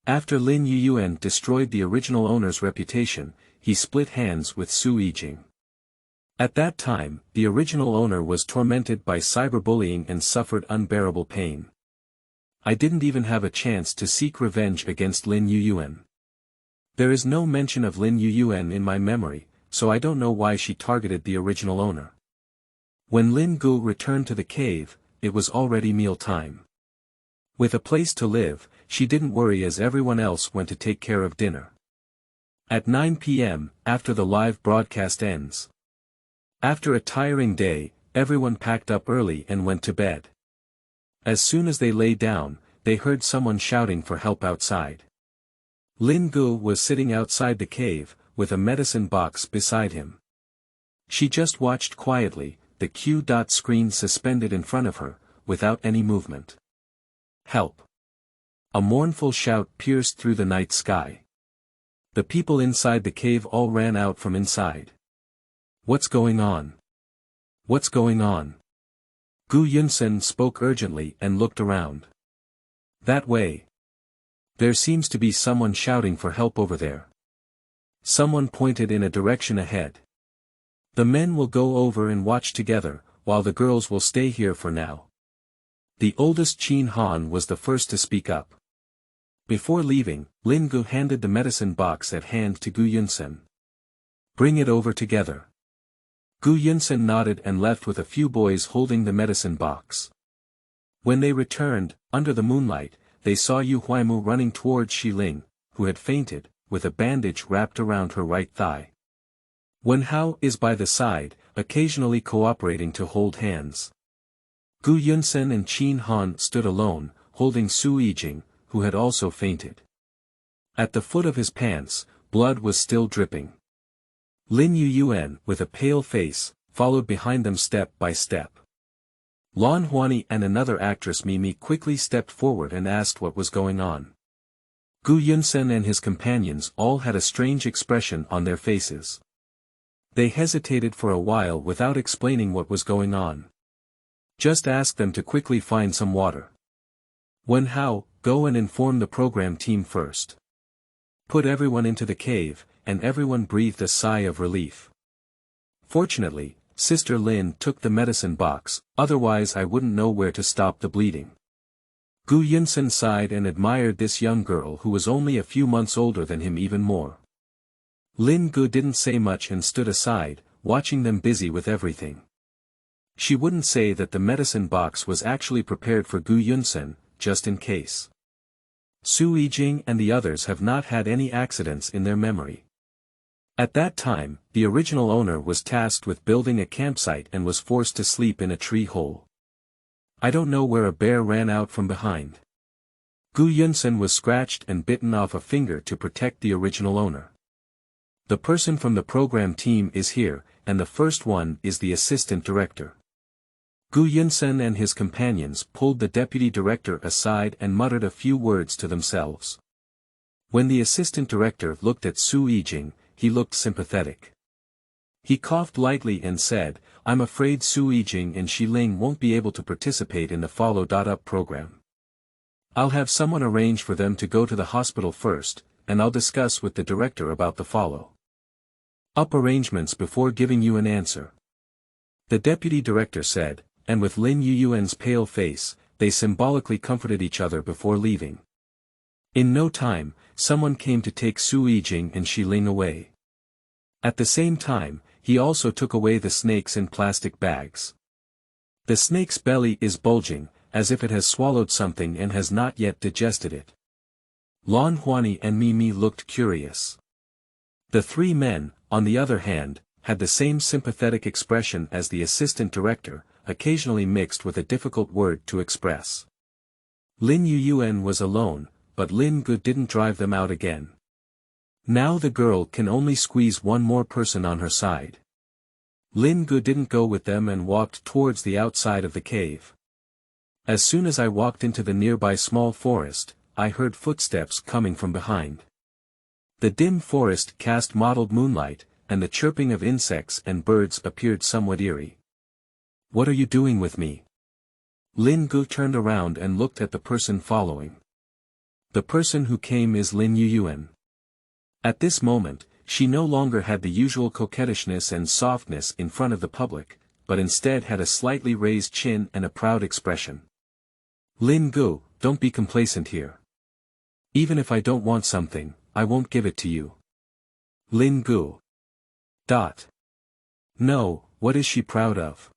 after Lin Yuyuan destroyed the original owner's reputation, he split hands with Suijing. At that time, the original owner was tormented by cyberbullying and suffered unbearable pain. I didn't even have a chance to seek revenge against Lin Yuyuan. There is no mention of Lin Yuyuan in my memory, so I don't know why she targeted the original owner. When Lin Ge returned to the cave, it was already meal time. With a place to live, she didn't worry as everyone else went to take care of dinner. At 9 p.m., after the live broadcast ends. After a tiring day, everyone packed up early and went to bed. As soon as they lay down, they heard someone shouting for help outside. Lin Ge was sitting outside the cave, with a medicine box beside him. She just watched quietly, the Q. Screen suspended in front of her, without any movement. Help! A mournful shout pierced through the night sky. The people inside the cave all ran out from inside. What's going on? What's going on? Gu Yunsen spoke urgently and looked around. That way. There seems to be someone shouting for help over there. Someone pointed in a direction ahead. The men will go over and watch together, while the girls will stay here for now. The oldest Qin Han was the first to speak up. Before leaving, Lin Ge handed the medicine box at hand to Gu Yunsen. Bring it over together. Gu Yunsen nodded and left with a few boys holding the medicine box. When they returned, under the moonlight, they saw Yu Huaimu running towards Shi Ling, who had fainted, with a bandage wrapped around her right thigh. Wen Hao is by the side, occasionally cooperating to hold hands. Gu Yunsen and Qin Han stood alone, holding Suijing, who had also fainted. At the foot of his pants, blood was still dripping. Lin Yuyuan, with a pale face, followed behind them step by step. Lan Huani and another actress Mimi quickly stepped forward and asked what was going on. Gu Yunsen and his companions all had a strange expression on their faces. They hesitated for a while without explaining what was going on. Just ask them to quickly find some water. Wen Hao, go and inform the program team first. Put everyone into the cave, and everyone breathed a sigh of relief. Fortunately, Sister Lin took the medicine box, otherwise I wouldn't know where to stop the bleeding. Gu Yunsen sighed and admired this young girl who was only a few months older than him even more. Lin Ge didn't say much and stood aside, watching them busy with everything. She wouldn't say that the medicine box was actually prepared for Gu Yunsen, just in case. Suijing and the others have not had any accidents in their memory. At that time, the original owner was tasked with building a campsite and was forced to sleep in a tree hole. I don't know where a bear ran out from behind. Gu Yunsen was scratched and bitten off a finger to protect the original owner. The person from the program team is here, and the first one is the assistant director. Gu Yunsen and his companions pulled the deputy director aside and muttered a few words to themselves. When the assistant director looked at Su Yijing, he looked sympathetic. He coughed lightly and said, "I'm afraid Su Yijing and Shi Ling won't be able to participate in the follow-up program. I'll have someone arrange for them to go to the hospital first, and I'll discuss with the director about the follow-up arrangements before giving you an answer." The deputy director said, and with Lin Yuan's pale face, they symbolically comforted each other before leaving. In no time, someone came to take Su Yijing and Shi Ling away. At the same time, he also took away the snakes in plastic bags. The snake's belly is bulging, as if it has swallowed something and has not yet digested it. Lan Huani and Mimi looked curious. The three men, on the other hand, had the same sympathetic expression as the assistant director, occasionally mixed with a difficult word to express. Lin Yuan was alone, but Lin Ge didn't drive them out again. Now the girl can only squeeze one more person on her side. Lin Ge didn't go with them and walked towards the outside of the cave. As soon as I walked into the nearby small forest, I heard footsteps coming from behind. The dim forest cast mottled moonlight, and the chirping of insects and birds appeared somewhat eerie. "What are you doing with me?" Lin Ge turned around and looked at the person following. The person who came is Lin Yuan. At this moment, she no longer had the usual coquettishness and softness in front of the public, but instead had a slightly raised chin and a proud expression. "Lin Ge, don't be complacent here. Even if I don't want something, I won't give it to you." Lin Ge. No, what is she proud of?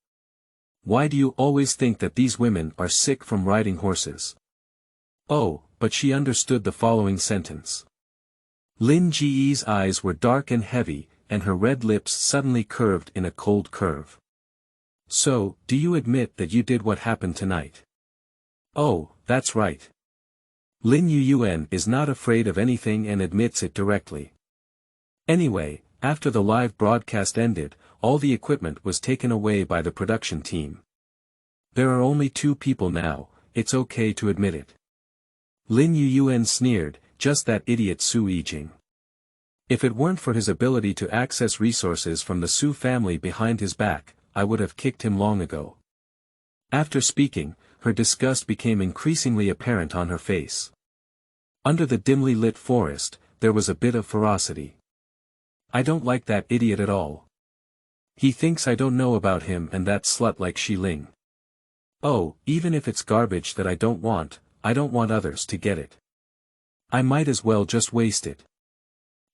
Why do you always think that these women are sick from riding horses? Oh, but she understood the following sentence. Lin Ge's eyes were dark and heavy, and her red lips suddenly curved in a cold curve. "So, do you admit that you did what happened tonight?" "Oh, that's right." Lin Yuan is not afraid of anything and admits it directly. Anyway, after the live broadcast ended, all the equipment was taken away by the production team. "There are only 2 people now, it's okay to admit it." Lin Yuan sneered, "Just that idiot Su Yijing. If it weren't for his ability to access resources from the Su family behind his back, I would have kicked him long ago." After speaking, her disgust became increasingly apparent on her face. Under the dimly lit forest, there was a bit of ferocity. "I don't like that idiot at all. He thinks I don't know about him and that slut like Shi Ling. Oh, even if it's garbage that I don't want others to get it. I might as well just waste it."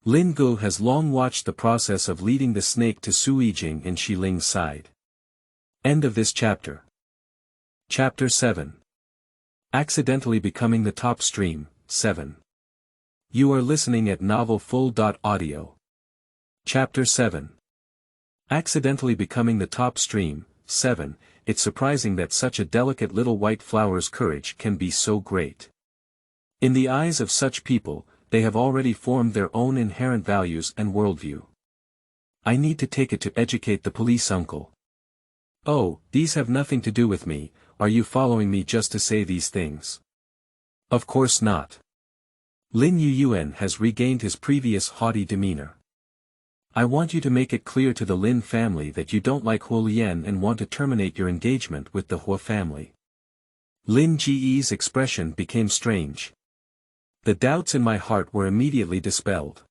Lin Ge has long watched the process of leading the snake to Su Yijing and Shi Ling's side. End of this chapter. Chapter 7. Accidentally Becoming the Top Stream, 7. You are listening at novelfull.audio. Chapter 7. Accidentally Becoming the Top Stream, 7. It's surprising that such a delicate little white flower's courage can be so great. In the eyes of such people, they have already formed their own inherent values and worldview. I need to take it to educate the police uncle. Oh, these have nothing to do with me, are you following me just to say these things? Of course not. Lin Yuan has regained his previous haughty demeanor. I want you to make it clear to the Lin family that you don't like Huo Lian and want to terminate your engagement with the Hua family. Lin Ge's expression became strange. The doubts in my heart were immediately dispelled.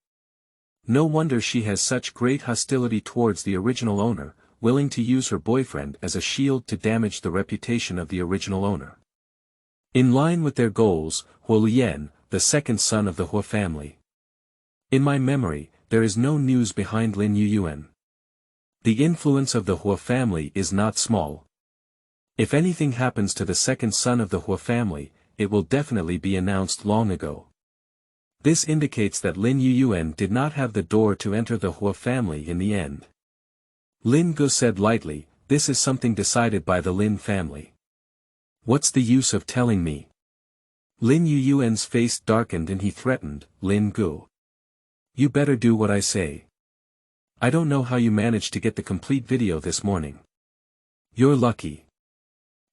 No wonder she has such great hostility towards the original owner, willing to use her boyfriend as a shield to damage the reputation of the original owner. In line with their goals, Huo Lian, the second son of the Hua family. In my memory, there is no news behind Lin Yuan. The influence of the Hua family is not small. If anything happens to the second son of the Hua family, it will definitely be announced long ago. This indicates that Lin Yuan did not have the door to enter the Hua family in the end. Lin Ge said lightly, this is something decided by the Lin family. What's the use of telling me? Lin Yuan's face darkened and he threatened, Lin Ge. You better do what I say. I don't know how you managed to get the complete video this morning. You're lucky.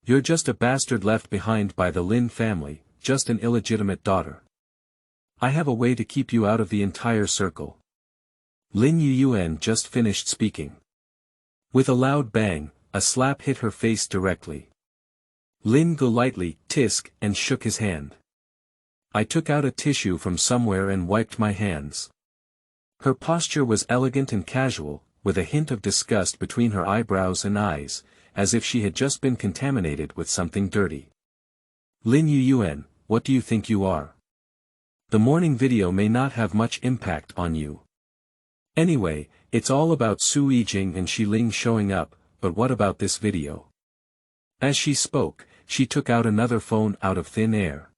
You're just a bastard left behind by the Lin family, just an illegitimate daughter. I have a way to keep you out of the entire circle. Lin Yuan just finished speaking. With a loud bang, a slap hit her face directly. Lin Ge lightly tisk and shook his hand. I took out a tissue from somewhere and wiped my hands. Her posture was elegant and casual, with a hint of disgust between her eyebrows and eyes, as if she had just been contaminated with something dirty. Lin Yuan, what do you think you are? The morning video may not have much impact on you. Anyway, it's all about Su Yijing and Shi Ling showing up, but what about this video? As she spoke, she took out another phone out of thin air.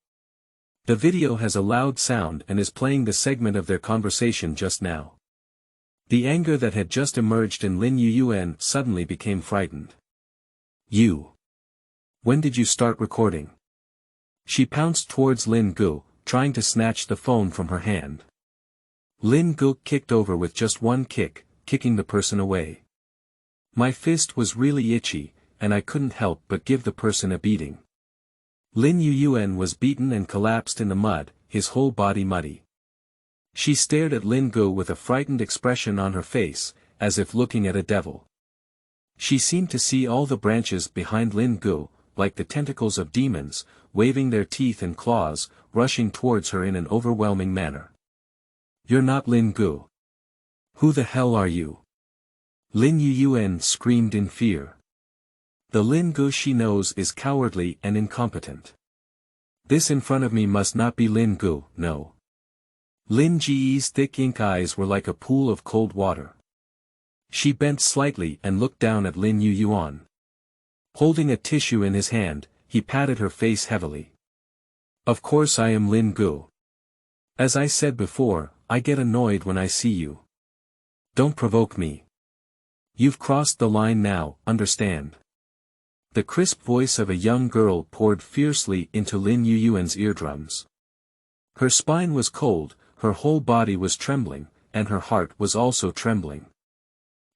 The video has a loud sound and is playing the segment of their conversation just now. The anger that had just emerged in Lin Yuan suddenly became frightened. You. When did you start recording? She pounced towards Lin Ge, trying to snatch the phone from her hand. Lin Ge kicked over with just one kick, kicking the person away. My fist was really itchy, and I couldn't help but give the person a beating. Lin Yuan was beaten and collapsed in the mud, his whole body muddy. She stared at Lin Ge with a frightened expression on her face, as if looking at a devil. She seemed to see all the branches behind Lin Ge, like the tentacles of demons, waving their teeth and claws, rushing towards her in an overwhelming manner. You're not Lin Ge. Who the hell are you? Lin Yuan screamed in fear. The Lin Ge she knows is cowardly and incompetent. This in front of me must not be Lin Ge, no. Lin Ge's thick ink eyes were like a pool of cold water. She bent slightly and looked down at Lin Yuan. Holding a tissue in his hand, he patted her face heavily. Of course I am Lin Ge. As I said before, I get annoyed when I see you. Don't provoke me. You've crossed the line now, understand? The crisp voice of a young girl poured fiercely into Lin Yuan's eardrums. Her spine was cold, her whole body was trembling, and her heart was also trembling.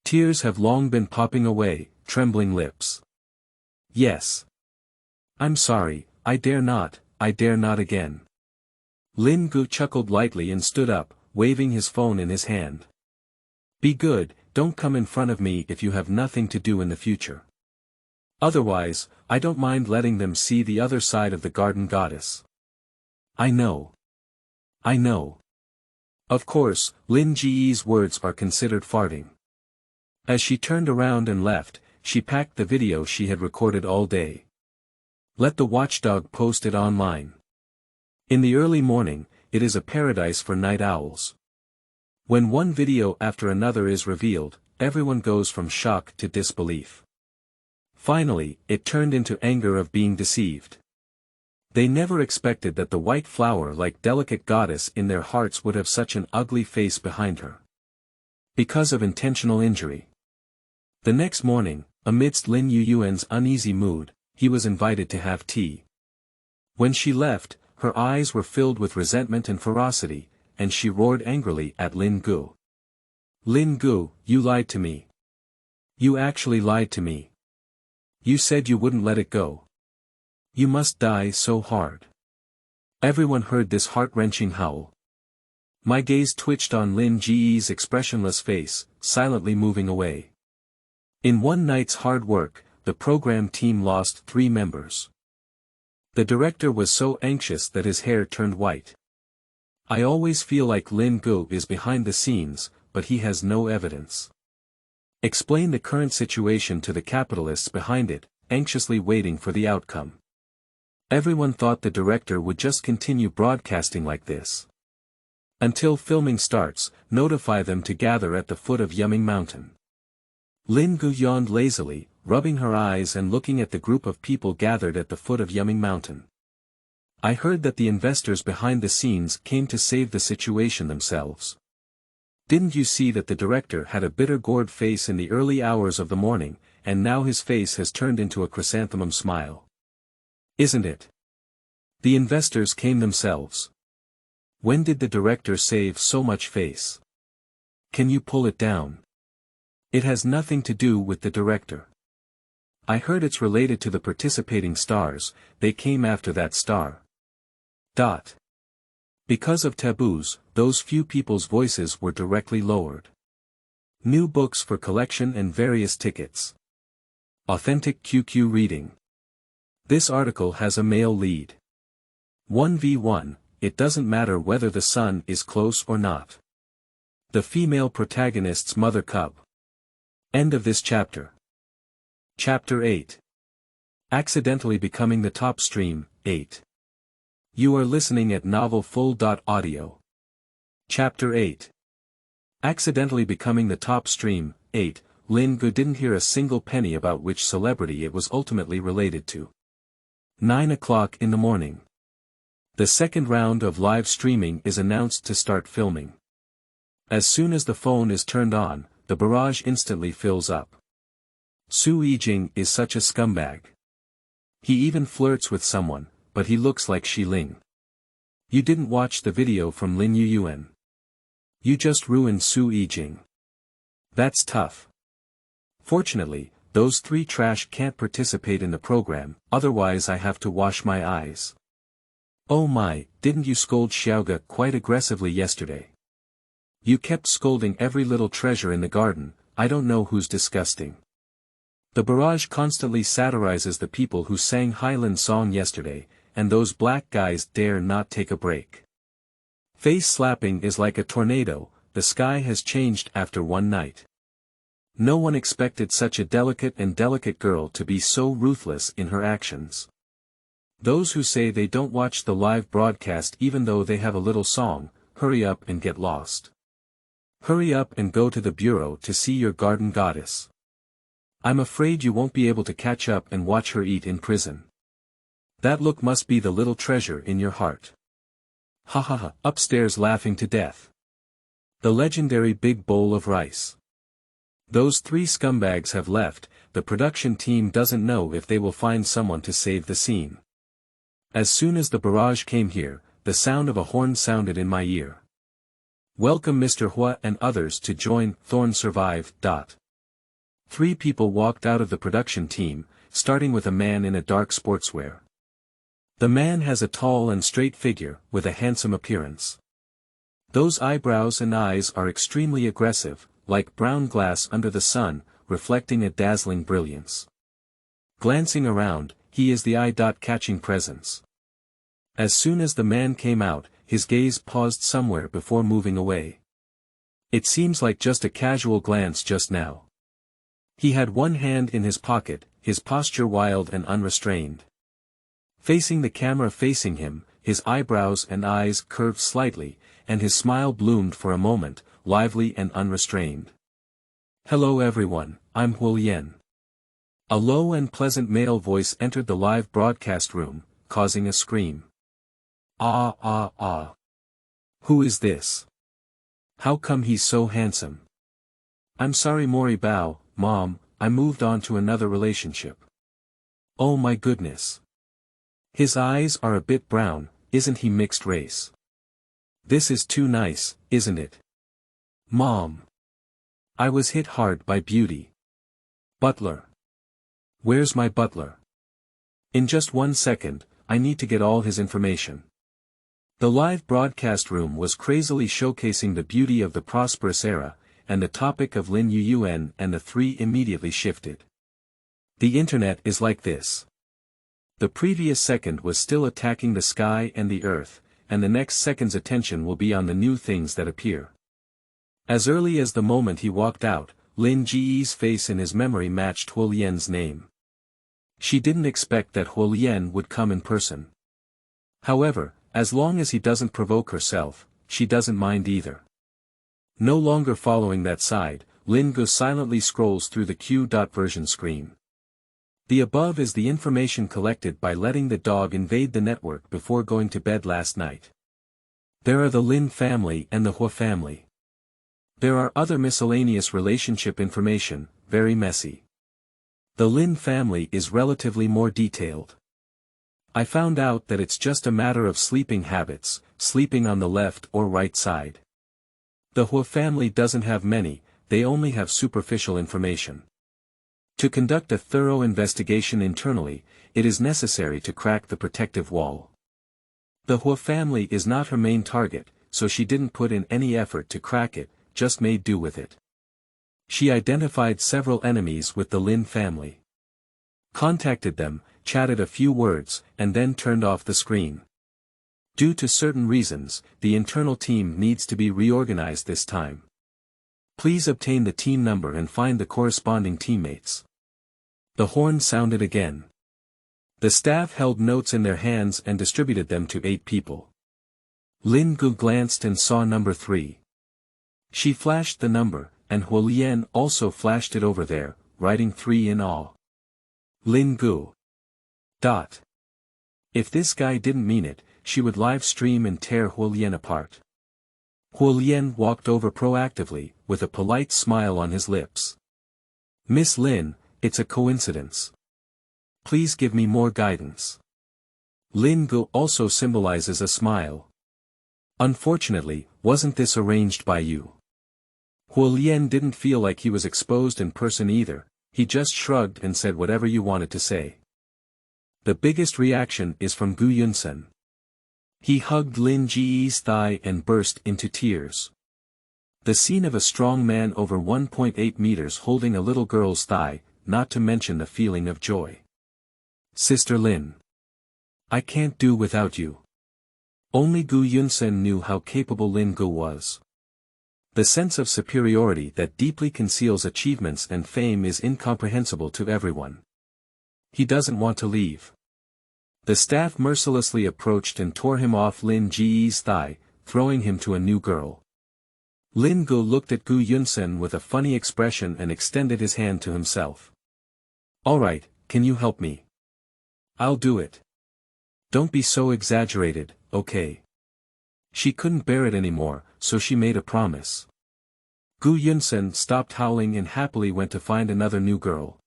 Tears have long been popping away, trembling lips. Yes. I'm sorry, I dare not again. Lin Ge chuckled lightly and stood up, waving his phone in his hand. Be good, don't come in front of me if you have nothing to do in the future. Otherwise, I don't mind letting them see the other side of the garden goddess. I know. I know. Of course, Lin Ge's words are considered farting. As she turned around and left, she packed the video she had recorded all day. Let the watchdog post it online. In the early morning, it is a paradise for night owls. When one video after another is revealed, everyone goes from shock to disbelief. Finally, it turned into anger of being deceived. They never expected that the white flower-like delicate goddess in their hearts would have such an ugly face behind her. Because of intentional injury. The next morning, amidst Lin Yuan's uneasy mood, he was invited to have tea. When she left, her eyes were filled with resentment and ferocity, and she roared angrily at Lin Ge. Lin Ge, you lied to me. You actually lied to me. You said you wouldn't let it go. You must die so hard. Everyone heard this heart-wrenching howl. My gaze twitched on Lin Ge's expressionless face, silently moving away. In one night's hard work, the program team lost 3 members. The director was so anxious that his hair turned white. I always feel like Lin Ge is behind the scenes, but he has no evidence. Explain the current situation to the capitalists behind it, anxiously waiting for the outcome. Everyone thought the director would just continue broadcasting like this. Until filming starts, notify them to gather at the foot of Yuming Mountain. Lin Ge yawned lazily, rubbing her eyes and looking at the group of people gathered at the foot of Yuming Mountain. I heard that the investors behind the scenes came to save the situation themselves. Didn't you see that the director had a bitter gourd face in the early hours of the morning, and now his face has turned into a chrysanthemum smile? Isn't it? The investors came themselves. When did the director save so much face? Can you pull it down? It has nothing to do with the director. I heard it's related to the participating stars, they came after that star. Because of taboos, those few people's voices were directly lowered. New books for collection and various tickets. Authentic QQ reading. This article has a male lead. 1v1, it doesn't matter whether the sun is close or not. The female protagonist's mother cub. End of this chapter. Chapter 8. Accidentally becoming the top stream, 8. You are listening at novelfull.audio. Chapter 8. Accidentally becoming the top stream, 8. Lin Ge didn't hear a single penny about which celebrity it was ultimately related to. 9 o'clock in the morning. The second round of live streaming is announced to start filming. As soon as the phone is turned on, the barrage instantly fills up. Su Yijing is such a scumbag. He even flirts with someone, but he looks like Xi Ling. You didn't watch the video from Lin Yuyuan. You just ruined Su Yijing. That's tough. Fortunately, those three trash can't participate in the program, otherwise I have to wash my eyes. Oh my, didn't you scold Xiaoge quite aggressively yesterday? You kept scolding every little treasure in the garden, I don't know who's disgusting. The barrage constantly satirizes the people who sang Highland song yesterday, and those black guys dare not take a break. Face slapping is like a tornado, the sky has changed after one night. No one expected such a delicate girl to be so ruthless in her actions. Those who say they don't watch the live broadcast even though they have a little song, hurry up and get lost. Hurry up and go to the bureau to see your garden goddess. I'm afraid you won't be able to catch up and watch her eat in prison. That look must be the little treasure in your heart. Ha ha ha, upstairs laughing to death. The legendary big bowl of rice. Those three scumbags have left, the production team doesn't know if they will find someone to save the scene. As soon as the barrage came here, the sound of a horn sounded in my ear. Welcome Mr. Hua and others to join Thorn Survive. 3 people walked out of the production team, starting with a man in a dark sportswear. The man has a tall and straight figure, with a handsome appearance. Those eyebrows and eyes are extremely aggressive, like brown glass under the sun, reflecting a dazzling brilliance. Glancing around, he is the eye-catching presence. As soon as the man came out, his gaze paused somewhere before moving away. It seems like just a casual glance just now. He had one hand in his pocket, his posture wild and unrestrained. Facing the camera facing him, his eyebrows and eyes curved slightly, and his smile bloomed for a moment, lively and unrestrained. Hello everyone, I'm Huolian. A low and pleasant male voice entered the live broadcast room, causing a scream. Ah ah ah. Who is this? How come he's so handsome? I'm sorry Mori Bao, Mom, I moved on to another relationship. Oh my goodness. His eyes are a bit brown, isn't he mixed race? This is too nice, isn't it? Mom. I was hit hard by beauty. Butler. Where's my butler? In just 1 second, I need to get all his information. The live broadcast room was crazily showcasing the beauty of the prosperous era, and the topic of Lin Yuyuan and the 3 immediately shifted. The internet is like this. The previous second was still attacking the sky and the earth, and the next second's attention will be on the new things that appear. As early as the moment he walked out, Lin Ge's face in his memory matched Huolian's name. She didn't expect that Huolian would come in person. However, as long as he doesn't provoke herself, she doesn't mind either. No longer following that side, Lin Ge silently scrolls through the Q.version screen. The above is the information collected by letting the dog invade the network before going to bed last night. There are the Lin family and the Hua family. There are other miscellaneous relationship information, very messy. The Lin family is relatively more detailed. I found out that it's just a matter of sleeping habits, sleeping on the left or right side. The Hua family doesn't have many, they only have superficial information. To conduct a thorough investigation internally, it is necessary to crack the protective wall. The Hua family is not her main target, so she didn't put in any effort to crack it, just made do with it. She identified several enemies with the Lin family. Contacted them, chatted a few words, and then turned off the screen. Due to certain reasons, the internal team needs to be reorganized this time. Please obtain the team number and find the corresponding teammates. The horn sounded again. The staff held notes in their hands and distributed them to 8 people. Lin Ge glanced and saw number 3. She flashed the number, and Huo Lian also flashed it over there, writing 3 in all. Lin Ge. If this guy didn't mean it, she would live stream and tear Huo Lian apart. Huo Lian walked over proactively, with a polite smile on his lips. Miss Lin, it's a coincidence. Please give me more guidance. Lin Ge also symbolizes a smile. Unfortunately, wasn't this arranged by you? Huo Lian didn't feel like he was exposed in person either, he just shrugged and said whatever you wanted to say. The biggest reaction is from Gu Yunsen. He hugged Lin Ge's thigh and burst into tears. The scene of a strong man over 1.8 meters holding a little girl's thigh, not to mention the feeling of joy. Sister Lin. I can't do without you. Only Gu Yunsen knew how capable Lin Ge was. The sense of superiority that deeply conceals achievements and fame is incomprehensible to everyone. He doesn't want to leave. The staff mercilessly approached and tore him off Lin Ge's thigh, throwing him to a new girl. Lin Ge looked at Gu Yunsen with a funny expression and extended his hand to himself. Alright, can you help me? I'll do it. Don't be so exaggerated, okay? She couldn't bear it anymore, so she made a promise. Gu Yunsen stopped howling and happily went to find another new girl.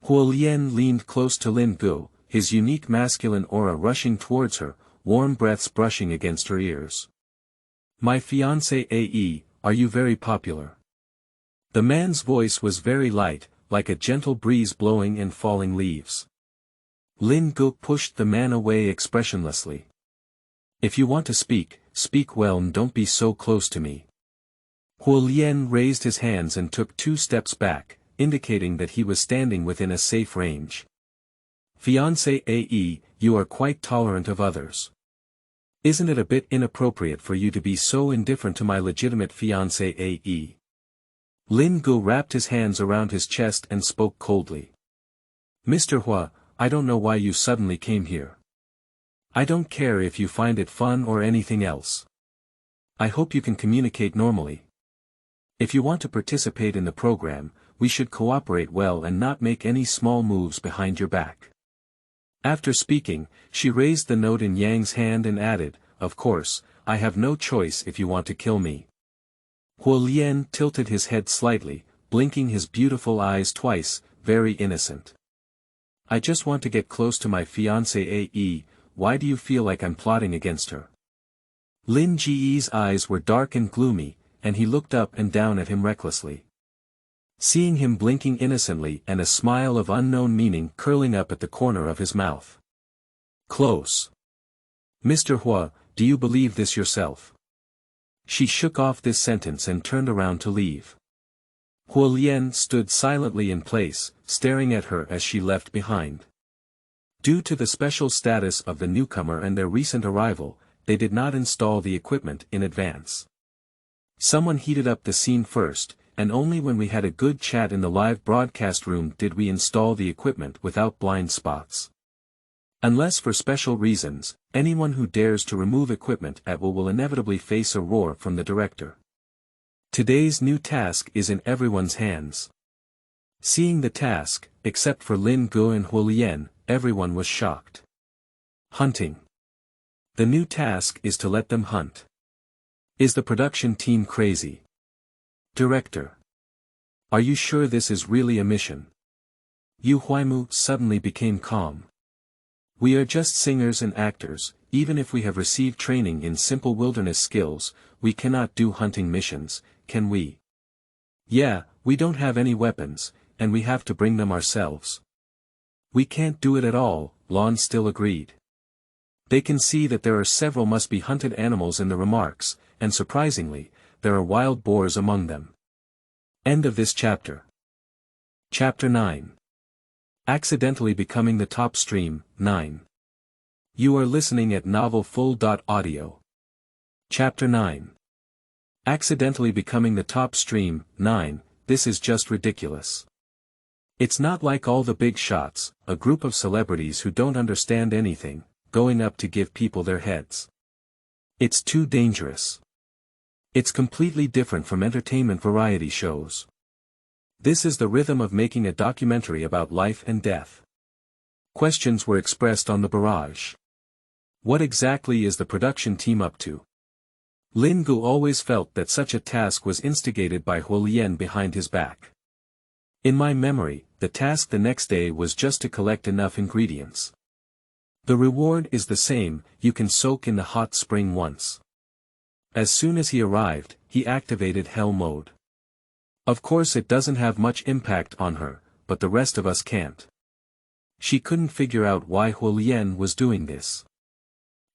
Huo Lian leaned close to Lin Ge, his unique masculine aura rushing towards her, warm breaths brushing against her ears. My fiancé AE, are you very popular? The man's voice was very light, like a gentle breeze blowing and falling leaves. Lin Ge pushed the man away expressionlessly. If you want to speak, speak well and don't be so close to me. Huo Lian raised his hands and took 2 steps back, indicating that he was standing within a safe range. Fiancé AE, you are quite tolerant of others. Isn't it a bit inappropriate for you to be so indifferent to my legitimate fiancé AE? Lin Ge wrapped his hands around his chest and spoke coldly. Mr. Hua, I don't know why you suddenly came here. I don't care if you find it fun or anything else. I hope you can communicate normally. If you want to participate in the program, we should cooperate well and not make any small moves behind your back. After speaking, she raised the note in Yang's hand and added, of course, I have no choice if you want to kill me. Huo Lian tilted his head slightly, blinking his beautiful eyes twice, very innocent. I just want to get close to my fiancé AE, why do you feel like I'm plotting against her? Lin Ge's eyes were dark and gloomy, and he looked up and down at him recklessly. Seeing him blinking innocently and a smile of unknown meaning curling up at the corner of his mouth. Close. Mr. Hua, do you believe this yourself? She shook off this sentence and turned around to leave. Huo Lian stood silently in place, staring at her as she left behind. Due to the special status of the newcomer and their recent arrival, they did not install the equipment in advance. Someone heated up the scene first, and only when we had a good chat in the live broadcast room did we install the equipment without blind spots. Unless for special reasons, anyone who dares to remove equipment at will inevitably face a roar from the director. Today's new task is in everyone's hands. Seeing the task, except for Lin Ge and Huo Lian, everyone was shocked. Hunting. The new task is to let them hunt. Is the production team crazy? Director. Are you sure this is really a mission? Yu Huaimu suddenly became calm. We are just singers and actors. Even if we have received training in simple wilderness skills, we cannot do hunting missions, can we? Yeah, we don't have any weapons, and we have to bring them ourselves. We can't do it at all, Lon still agreed. They can see that there are several must-be hunted animals in the remarks, and surprisingly, there are wild boars among them. End of this chapter. Chapter 9. Accidentally becoming the top stream, 9. You are listening at novelfull.audio. Chapter 9. Accidentally becoming the top stream, 9, this is just ridiculous. It's not like all the big shots, a group of celebrities who don't understand anything, going up to give people their heads. It's too dangerous. It's completely different from entertainment variety shows. This is the rhythm of making a documentary about life and death. Questions were expressed on the barrage. What exactly is the production team up to? Lin Ge always felt that such a task was instigated by Huolian behind his back. In my memory, the task the next day was just to collect enough ingredients. The reward is the same, you can soak in the hot spring once. As soon as he arrived, he activated hell mode. Of course it doesn't have much impact on her, but the rest of us can't. She couldn't figure out why Huolian was doing this.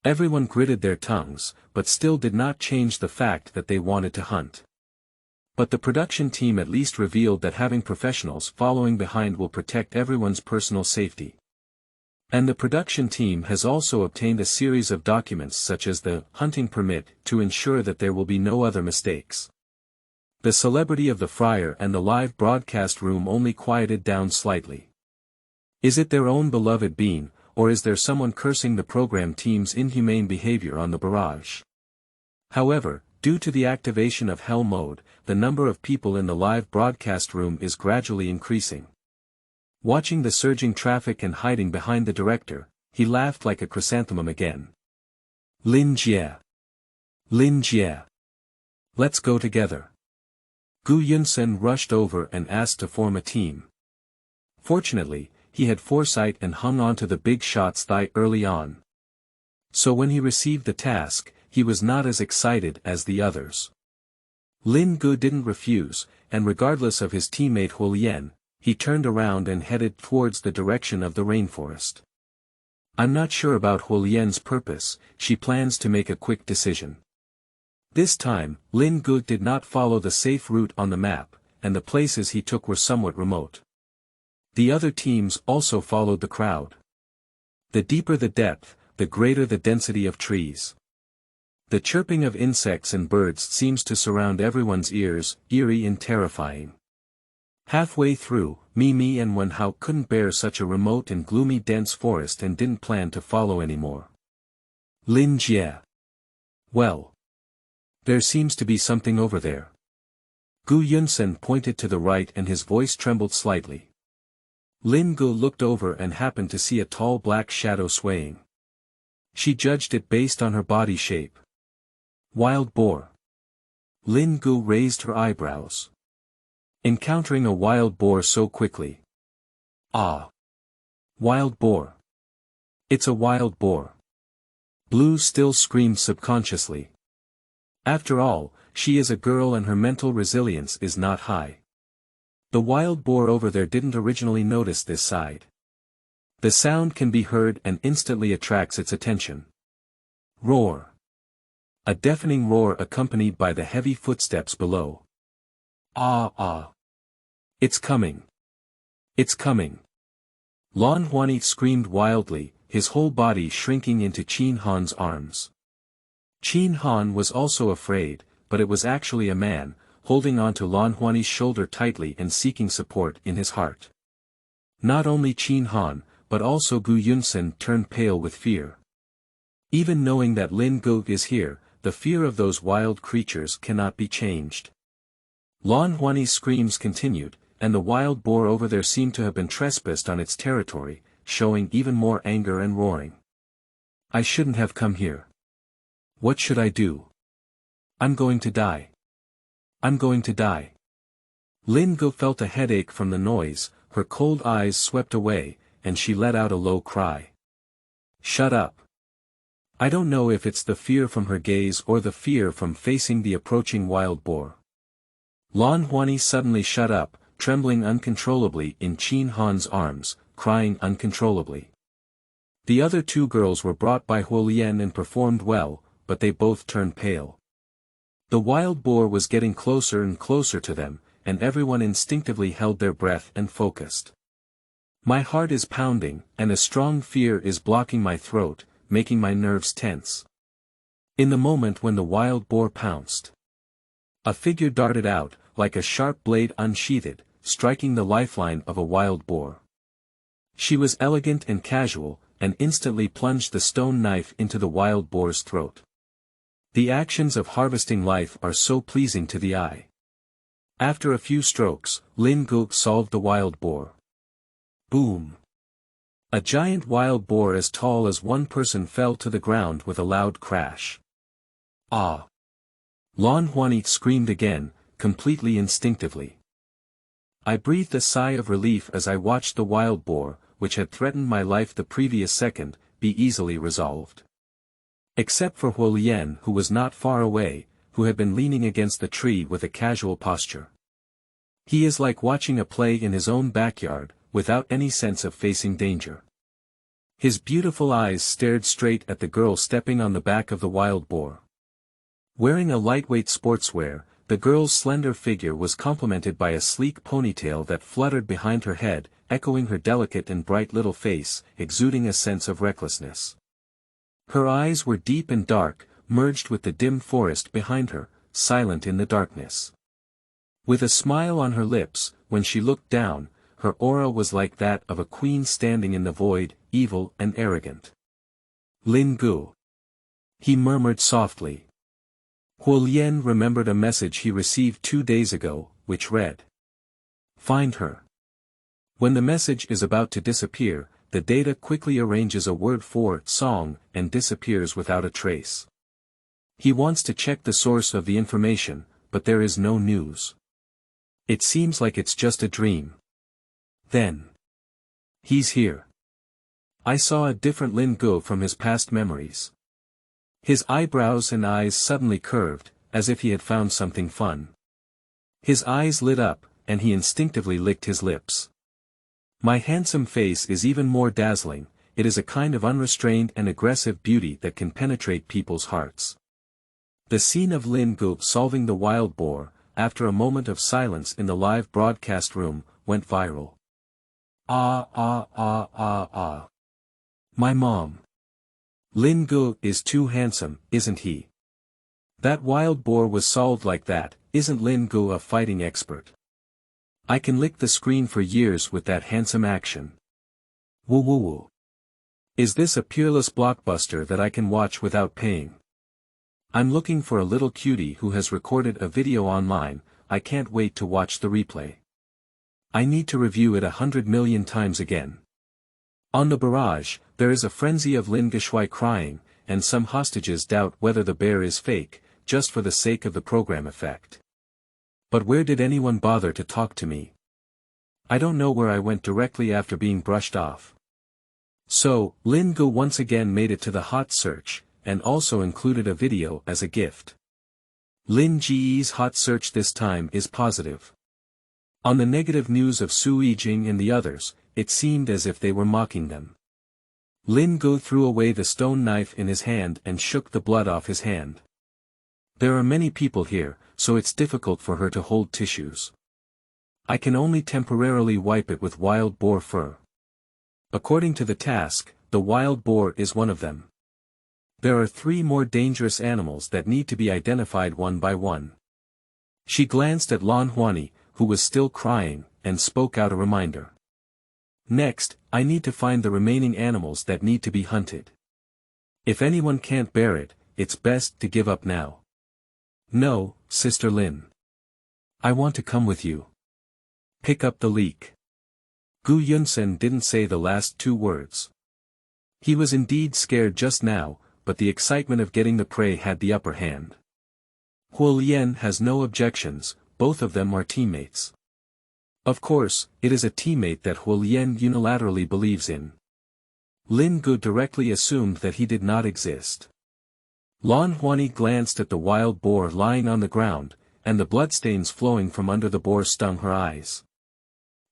Everyone gritted their tongues, but still did not change the fact that they wanted to hunt. But the production team at least revealed that having professionals following behind will protect everyone's personal safety. And the production team has also obtained a series of documents such as the hunting permit to ensure that there will be no other mistakes. The celebrity of the friar and the live broadcast room only quieted down slightly. Is it their own beloved Bean, or is there someone cursing the program team's inhumane behavior on the barrage? However, due to the activation of hell mode, the number of people in the live broadcast room is gradually increasing. Watching the surging traffic and hiding behind the director, he laughed like a chrysanthemum again. Lin Ge. Lin Ge. Let's go together. Gu Yunsen rushed over and asked to form a team. Fortunately, he had foresight and hung on to the big shot's thigh early on. So when he received the task, he was not as excited as the others. Lin Ge didn't refuse, and regardless of his teammate Huolian, he turned around and headed towards the direction of the rainforest. I'm not sure about Huolian's purpose, she plans to make a quick decision. This time, Lin Ge did not follow the safe route on the map, and the places he took were somewhat remote. The other teams also followed the crowd. The deeper the depth, the greater the density of trees. The chirping of insects and birds seems to surround everyone's ears, eerie and terrifying. Halfway through, Mimi and Wenhao couldn't bear such a remote and gloomy dense forest and didn't plan to follow anymore. Lin Ge. Well. There seems to be something over there. Gu Yunsen pointed to the right and his voice trembled slightly. Lin Ge looked over and happened to see a tall black shadow swaying. She judged it based on her body shape. Wild boar. Lin Ge raised her eyebrows. Encountering a wild boar so quickly. Ah. Wild boar. It's a wild boar. Blue still screamed subconsciously. After all, she is a girl and her mental resilience is not high. The wild boar over there didn't originally notice this side. The sound can be heard and instantly attracts its attention. Roar. A deafening roar accompanied by the heavy footsteps below. Ah ah. It's coming. It's coming. Lan Huani screamed wildly, his whole body shrinking into Qin Han's arms. Qin Han was also afraid, but it was actually a man, holding onto Lan Huani's shoulder tightly and seeking support in his heart. Not only Qin Han, but also Gu Yunsen turned pale with fear. Even knowing that Lin Ge is here, the fear of those wild creatures cannot be changed. Lan Huani's screams continued, and the wild boar over there seemed to have been trespassed on its territory, showing even more anger and roaring. I shouldn't have come here. What should I do? I'm going to die. I'm going to die. Lin Ge felt a headache from the noise, her cold eyes swept away, and she let out a low cry. Shut up. I don't know if it's the fear from her gaze or the fear from facing the approaching wild boar. Lan Huani suddenly shut up, trembling uncontrollably in Qin Han's arms, crying uncontrollably. The other two girls were brought by Huolian and performed well, but they both turned pale. The wild boar was getting closer and closer to them, and everyone instinctively held their breath and focused. My heart is pounding, and a strong fear is blocking my throat, making my nerves tense. In the moment when the wild boar pounced, a figure darted out, like a sharp blade unsheathed, striking the lifeline of a wild boar. She was elegant and casual, and instantly plunged the stone knife into the wild boar's throat. The actions of harvesting life are so pleasing to the eye. After a few strokes, Lin Ge solved the wild boar. Boom! A giant wild boar as tall as one person fell to the ground with a loud crash. Ah! Lan Huani screamed again, completely instinctively. I breathed a sigh of relief as I watched the wild boar, which had threatened my life the previous second, be easily resolved. Except for Huolian, who was not far away, who had been leaning against the tree with a casual posture. He is like watching a play in his own backyard, without any sense of facing danger. His beautiful eyes stared straight at the girl stepping on the back of the wild boar. Wearing a lightweight sportswear, the girl's slender figure was complemented by a sleek ponytail that fluttered behind her head, echoing her delicate and bright little face, exuding a sense of recklessness. Her eyes were deep and dark, merged with the dim forest behind her, silent in the darkness. With a smile on her lips, when she looked down, her aura was like that of a queen standing in the void, evil and arrogant. Lin Ge. He murmured softly. Huolian remembered a message he received 2 days ago, which read, "Find her." When the message is about to disappear, the data quickly arranges a word for song and disappears without a trace. He wants to check the source of the information, but there is no news. It seems like it's just a dream. Then. He's here. I saw a different Lin Ge from his past memories. His eyebrows and eyes suddenly curved, as if he had found something fun. His eyes lit up, and he instinctively licked his lips. My handsome face is even more dazzling, it is a kind of unrestrained and aggressive beauty that can penetrate people's hearts. The scene of Lin Ge solving the wild boar, after a moment of silence in the live broadcast room, went viral. Ah ah ah ah ah. My mom. Lin Ge is too handsome, isn't he? That wild boar was solved like that, isn't Lin Ge a fighting expert? I can lick the screen for years with that handsome action. Woo woo woo. Is this a peerless blockbuster that I can watch without paying? I'm looking for a little cutie who has recorded a video online, I can't wait to watch the replay. I need to review it 100 million times again. On the barrage, there is a frenzy of Lin Ge crying, and some hostages doubt whether the bear is fake, just for the sake of the program effect. But where did anyone bother to talk to me? I don't know where I went directly after being brushed off. So, Lin Ge once again made it to the hot search, and also included a video as a gift. Lin Ge's hot search this time is positive. On the negative news of Su Yijing and the others, it seemed as if they were mocking them. Lin Ge threw away the stone knife in his hand and shook the blood off his hand. There are many people here, so it's difficult for her to hold tissues. I can only temporarily wipe it with wild boar fur. According to the task, the wild boar is one of them. There are 3 more dangerous animals that need to be identified one by one. She glanced at Lan Huani, who was still crying, and spoke out a reminder. Next, I need to find the remaining animals that need to be hunted. If anyone can't bear it, it's best to give up now. No, Sister Lin. I want to come with you. Pick up the leak. Gu Yunsen didn't say the last 2 words. He was indeed scared just now, but the excitement of getting the prey had the upper hand. Huolian has no objections, both of them are teammates. Of course, it is a teammate that Huolian unilaterally believes in. Lin Ge directly assumed that he did not exist. Lan Huani glanced at the wild boar lying on the ground, and the bloodstains flowing from under the boar stung her eyes.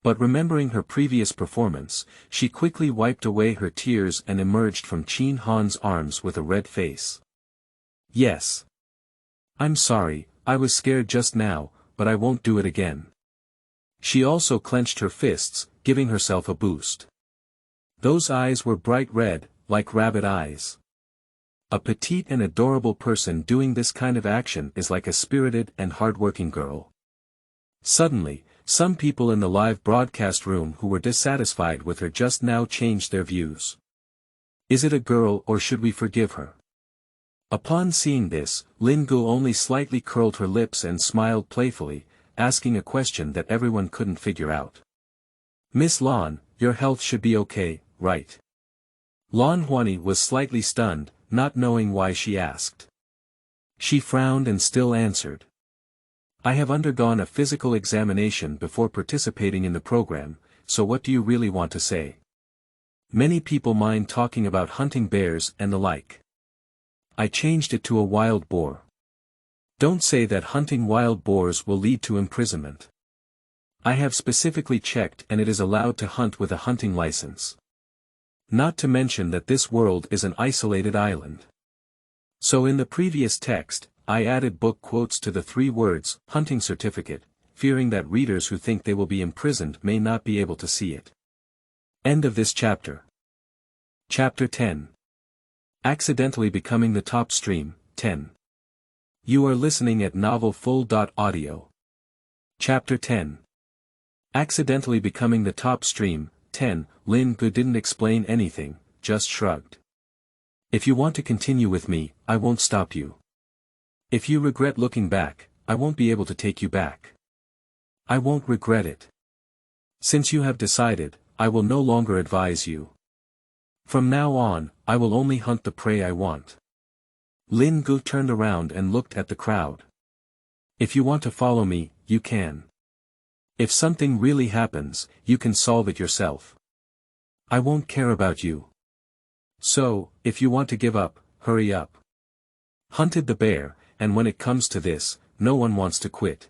But remembering her previous performance, she quickly wiped away her tears and emerged from Qin Han's arms with a red face. Yes. I'm sorry, I was scared just now, but I won't do it again. She also clenched her fists, giving herself a boost. Those eyes were bright red, like rabbit eyes. A petite and adorable person doing this kind of action is like a spirited and hardworking girl. Suddenly, some people in the live broadcast room who were dissatisfied with her just now changed their views. Is it a girl or should we forgive her? Upon seeing this, Lin Ge only slightly curled her lips and smiled playfully, asking a question that everyone couldn't figure out. Miss Lan, your health should be okay, right? Lan Huani was slightly stunned, not knowing why she asked. She frowned and still answered. I have undergone a physical examination before participating in the program, so what do you really want to say? Many people mind talking about hunting bears and the like. I changed it to a wild boar. Don't say that hunting wild boars will lead to imprisonment. I have specifically checked and it is allowed to hunt with a hunting license. Not to mention that this world is an isolated island. So in the previous text, I added book quotes to the 3 words, hunting certificate, fearing that readers who think they will be imprisoned may not be able to see it. End of this chapter. Chapter 10. Accidentally becoming the top stream, 10. You are listening at novelfull.audio. Chapter 10. Accidentally becoming the top stream, 10. Lin Ge didn't explain anything, just shrugged. If you want to continue with me, I won't stop you. If you regret looking back, I won't be able to take you back. I won't regret it. Since you have decided, I will no longer advise you. From now on, I will only hunt the prey I want. Lin Ge turned around and looked at the crowd. If you want to follow me, you can. If something really happens, you can solve it yourself. I won't care about you. So, if you want to give up, hurry up. Hunted the bear, and when it comes to this, no one wants to quit.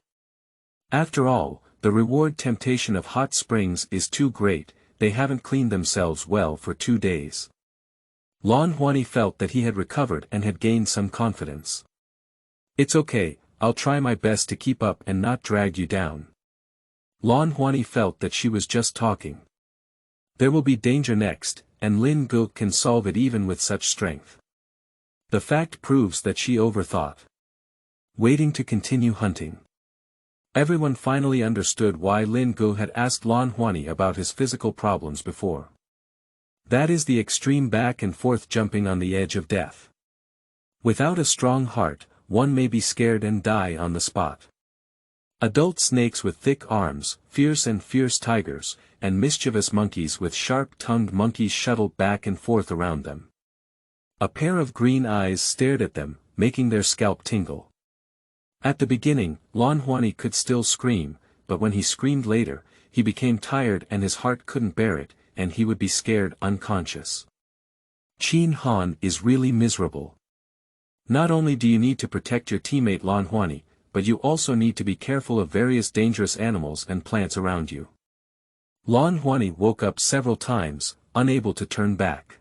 After all, the reward temptation of hot springs is too great, they haven't cleaned themselves well for 2 days. Lan Huani felt that he had recovered and had gained some confidence. It's okay, I'll try my best to keep up and not drag you down. Lan Huani felt that she was just talking. There will be danger next, and Lin Ge can solve it even with such strength. The fact proves that she overthought. Waiting to continue hunting. Everyone finally understood why Lin Ge had asked Lan Huani about his physical problems before. That is the extreme back and forth jumping on the edge of death. Without a strong heart, one may be scared and die on the spot. Adult snakes with thick arms, fierce tigers, and mischievous monkeys with sharp-tongued monkeys shuttled back and forth around them. A pair of green eyes stared at them, making their scalp tingle. At the beginning, Lan Huani could still scream, but when he screamed later, he became tired and his heart couldn't bear it, and he would be scared unconscious. Qin Han is really miserable. Not only do you need to protect your teammate Lan Huani, but you also need to be careful of various dangerous animals and plants around you. Lan Huani woke up several times, unable to turn back.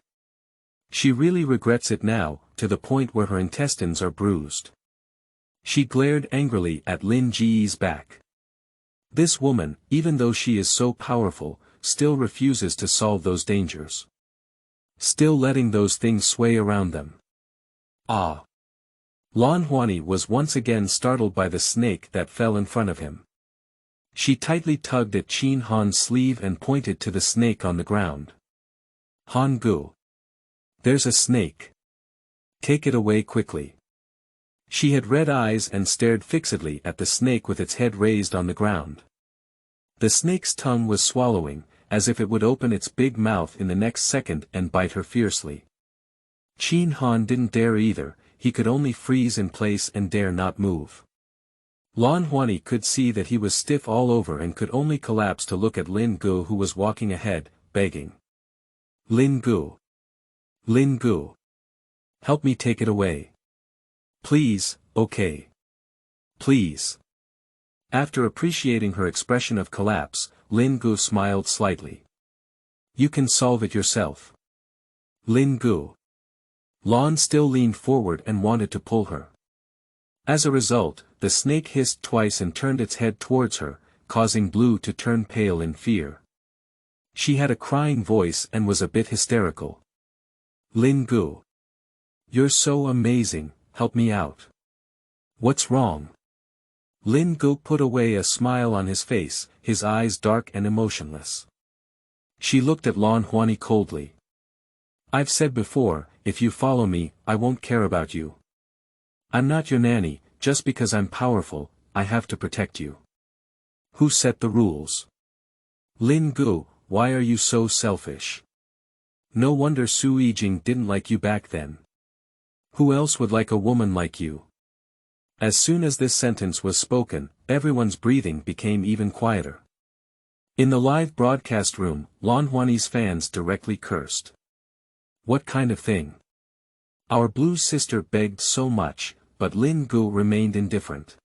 She really regrets it now, to the point where her intestines are bruised. She glared angrily at Lin Ge's back. This woman, even though she is so powerful, still refuses to solve those dangers. Still letting those things sway around them. Ah! Lan Huani was once again startled by the snake that fell in front of him. She tightly tugged at Qin Han's sleeve and pointed to the snake on the ground. Han Gu. There's a snake. Take it away quickly. She had red eyes and stared fixedly at the snake with its head raised on the ground. The snake's tongue was swallowing, as if it would open its big mouth in the next second and bite her fiercely. Qin Han didn't dare either, he could only freeze in place and dare not move. Lan Huani could see that he was stiff all over and could only collapse to look at Lin Ge who was walking ahead, begging. Lin Ge. Lin Ge. Help me take it away. Please, okay. Please. After appreciating her expression of collapse, Lin Ge smiled slightly. You can solve it yourself. Lin Ge. Lan still leaned forward and wanted to pull her. As a result, the snake hissed twice and turned its head towards her, causing Blue to turn pale in fear. She had a crying voice and was a bit hysterical. Lin Ge. You're so amazing, help me out. What's wrong? Lin Ge put away a smile on his face, his eyes dark and emotionless. She looked at Lan Huani coldly. I've said before, if you follow me, I won't care about you. I'm not your nanny, just because I'm powerful, I have to protect you. Who set the rules? Lin Ge, why are you so selfish? No wonder Su Yijing didn't like you back then. Who else would like a woman like you? As soon as this sentence was spoken, everyone's breathing became even quieter. In the live broadcast room, Lan Huani's fans directly cursed. What kind of thing? Our Blue's sister begged so much, but Lin Ge remained indifferent.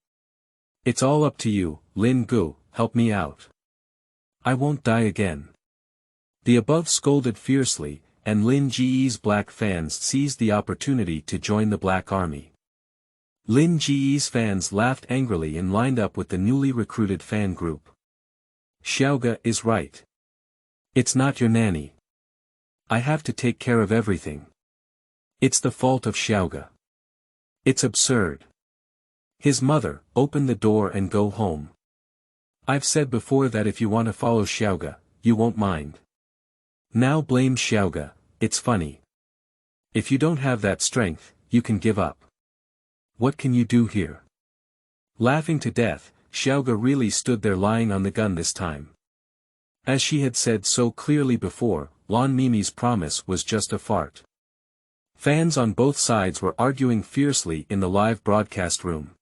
It's all up to you, Lin Ge, help me out. I won't die again. The above scolded fiercely, and Lin Ge's black fans seized the opportunity to join the Black Army. Lin Ge's fans laughed angrily and lined up with the newly recruited fan group. Xiaoge is right. It's not your nanny. I have to take care of everything. It's the fault of Xiaoge. It's absurd. His mother, open the door and go home. I've said before that if you want to follow Xiaoge, you won't mind. Now blame Xiaoge, it's funny. If you don't have that strength, you can give up. What can you do here? Laughing to death, Xiaoge really stood there lying on the gun this time. As she had said so clearly before, Lan Mimi's promise was just a fart. Fans on both sides were arguing fiercely in the live broadcast room.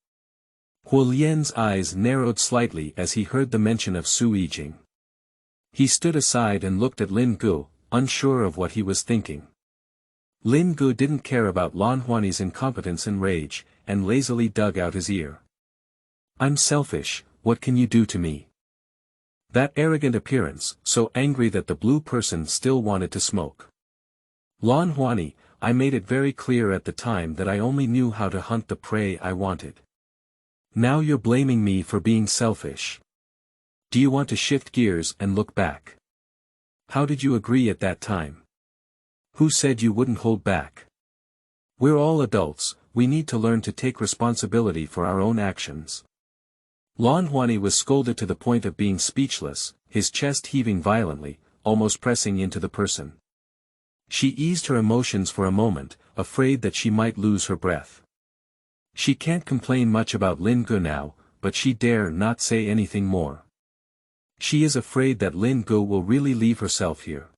Huo Lian's eyes narrowed slightly as he heard the mention of Su Yijing. He stood aside and looked at Lin Ge, unsure of what he was thinking. Lin Ge didn't care about Lan Huani's incompetence and rage, and lazily dug out his ear. I'm selfish, what can you do to me? That arrogant appearance, so angry that the blue person still wanted to smoke. Lan Huani, I made it very clear at the time that I only knew how to hunt the prey I wanted. Now you're blaming me for being selfish. Do you want to shift gears and look back? How did you agree at that time? Who said you wouldn't hold back? We're all adults, we need to learn to take responsibility for our own actions. Lan Huani was scolded to the point of being speechless, his chest heaving violently, almost pressing into the person. She eased her emotions for a moment, afraid that she might lose her breath. She can't complain much about Lin Ge now, but she dare not say anything more. She is afraid that Lin Ge will really leave herself here.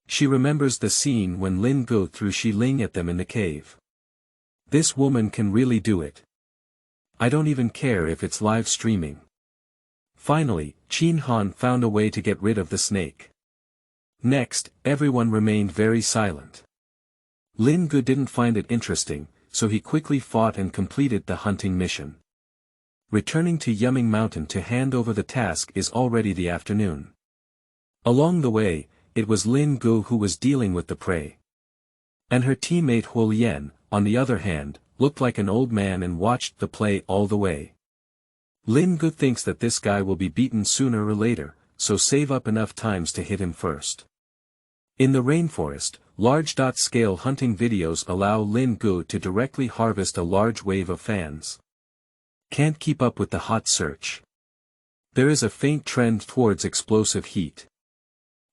She remembers the scene when Lin Ge threw Shi Ling at them in the cave. This woman can really do it. I don't even care if it's live streaming. Finally, Qin Han found a way to get rid of the snake. Next, everyone remained very silent. Lin Ge didn't find it interesting, so he quickly fought and completed the hunting mission. Returning to Yuming Mountain to hand over the task is already the afternoon. Along the way, it was Lin Ge who was dealing with the prey. And her teammate Huo Lian, on the other hand, looked like an old man and watched the play all the way. Lin Ge thinks that this guy will be beaten sooner or later, so save up enough times to hit him first. In the rainforest, large-scale hunting videos allow Lin Ge to directly harvest a large wave of fans. Can't keep up with the hot search. There is a faint trend towards explosive heat.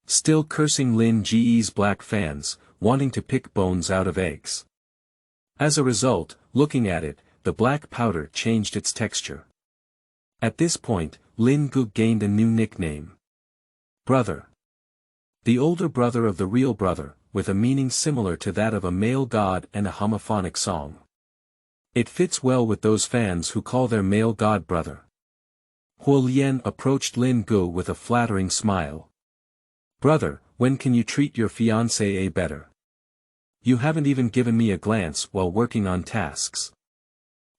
Still cursing Lin Ge's black fans, wanting to pick bones out of eggs. As a result, looking at it, the black powder changed its texture. At this point, Lin Ge gained a new nickname. Brother. The older brother of the real brother, with a meaning similar to that of a male god and a homophonic song. It fits well with those fans who call their male god brother. Huo Lian approached Lin Ge with a flattering smile. Brother, when can you treat your fiancée better? You haven't even given me a glance while working on tasks.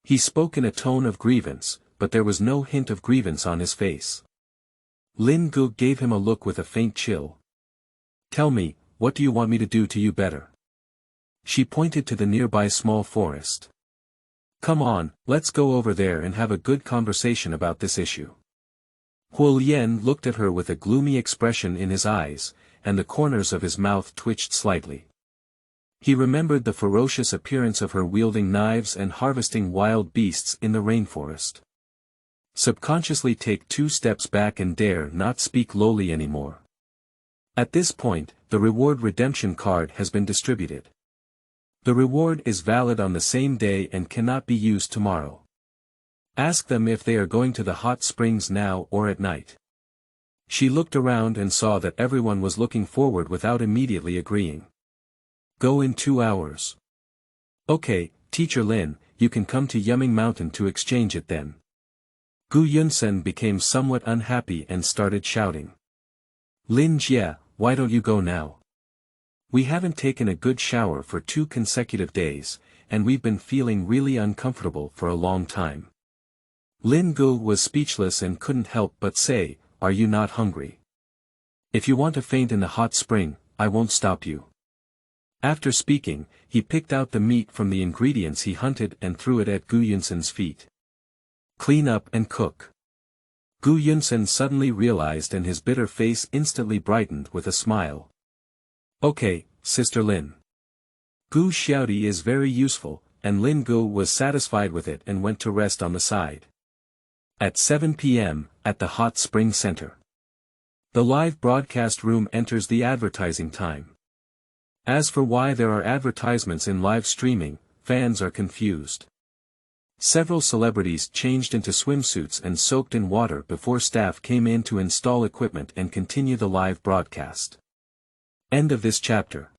He spoke in a tone of grievance, but there was no hint of grievance on his face. Lin Ge gave him a look with a faint chill. Tell me, what do you want me to do to you better? She pointed to the nearby small forest. Come on, let's go over there and have a good conversation about this issue. Huo Lian looked at her with a gloomy expression in his eyes, and the corners of his mouth twitched slightly. He remembered the ferocious appearance of her wielding knives and harvesting wild beasts in the rainforest. Subconsciously take 2 steps back and dare not speak lowly anymore. At this point, the reward redemption card has been distributed. The reward is valid on the same day and cannot be used tomorrow. Ask them if they are going to the hot springs now or at night. She looked around and saw that everyone was looking forward without immediately agreeing. Go in 2 hours. Okay, Teacher Lin, you can come to Yuming Mountain to exchange it then. Gu Yunsen became somewhat unhappy and started shouting. Lin Jie, why don't you go now? We haven't taken a good shower for 2 consecutive days, and we've been feeling really uncomfortable for a long time. Lin Ge was speechless and couldn't help but say, are you not hungry? If you want to faint in the hot spring, I won't stop you. After speaking, he picked out the meat from the ingredients he hunted and threw it at Gu Yunsen's feet. Clean up and cook. Gu Yunsen suddenly realized and his bitter face instantly brightened with a smile. Okay, Sister Lin. Gu Xiaodi is very useful, and Lin Ge was satisfied with it and went to rest on the side. At 7 p.m., at the Hot Spring Center. The live broadcast room enters the advertising time. As for why there are advertisements in live streaming, fans are confused. Several celebrities changed into swimsuits and soaked in water before staff came in to install equipment and continue the live broadcast. End of this chapter.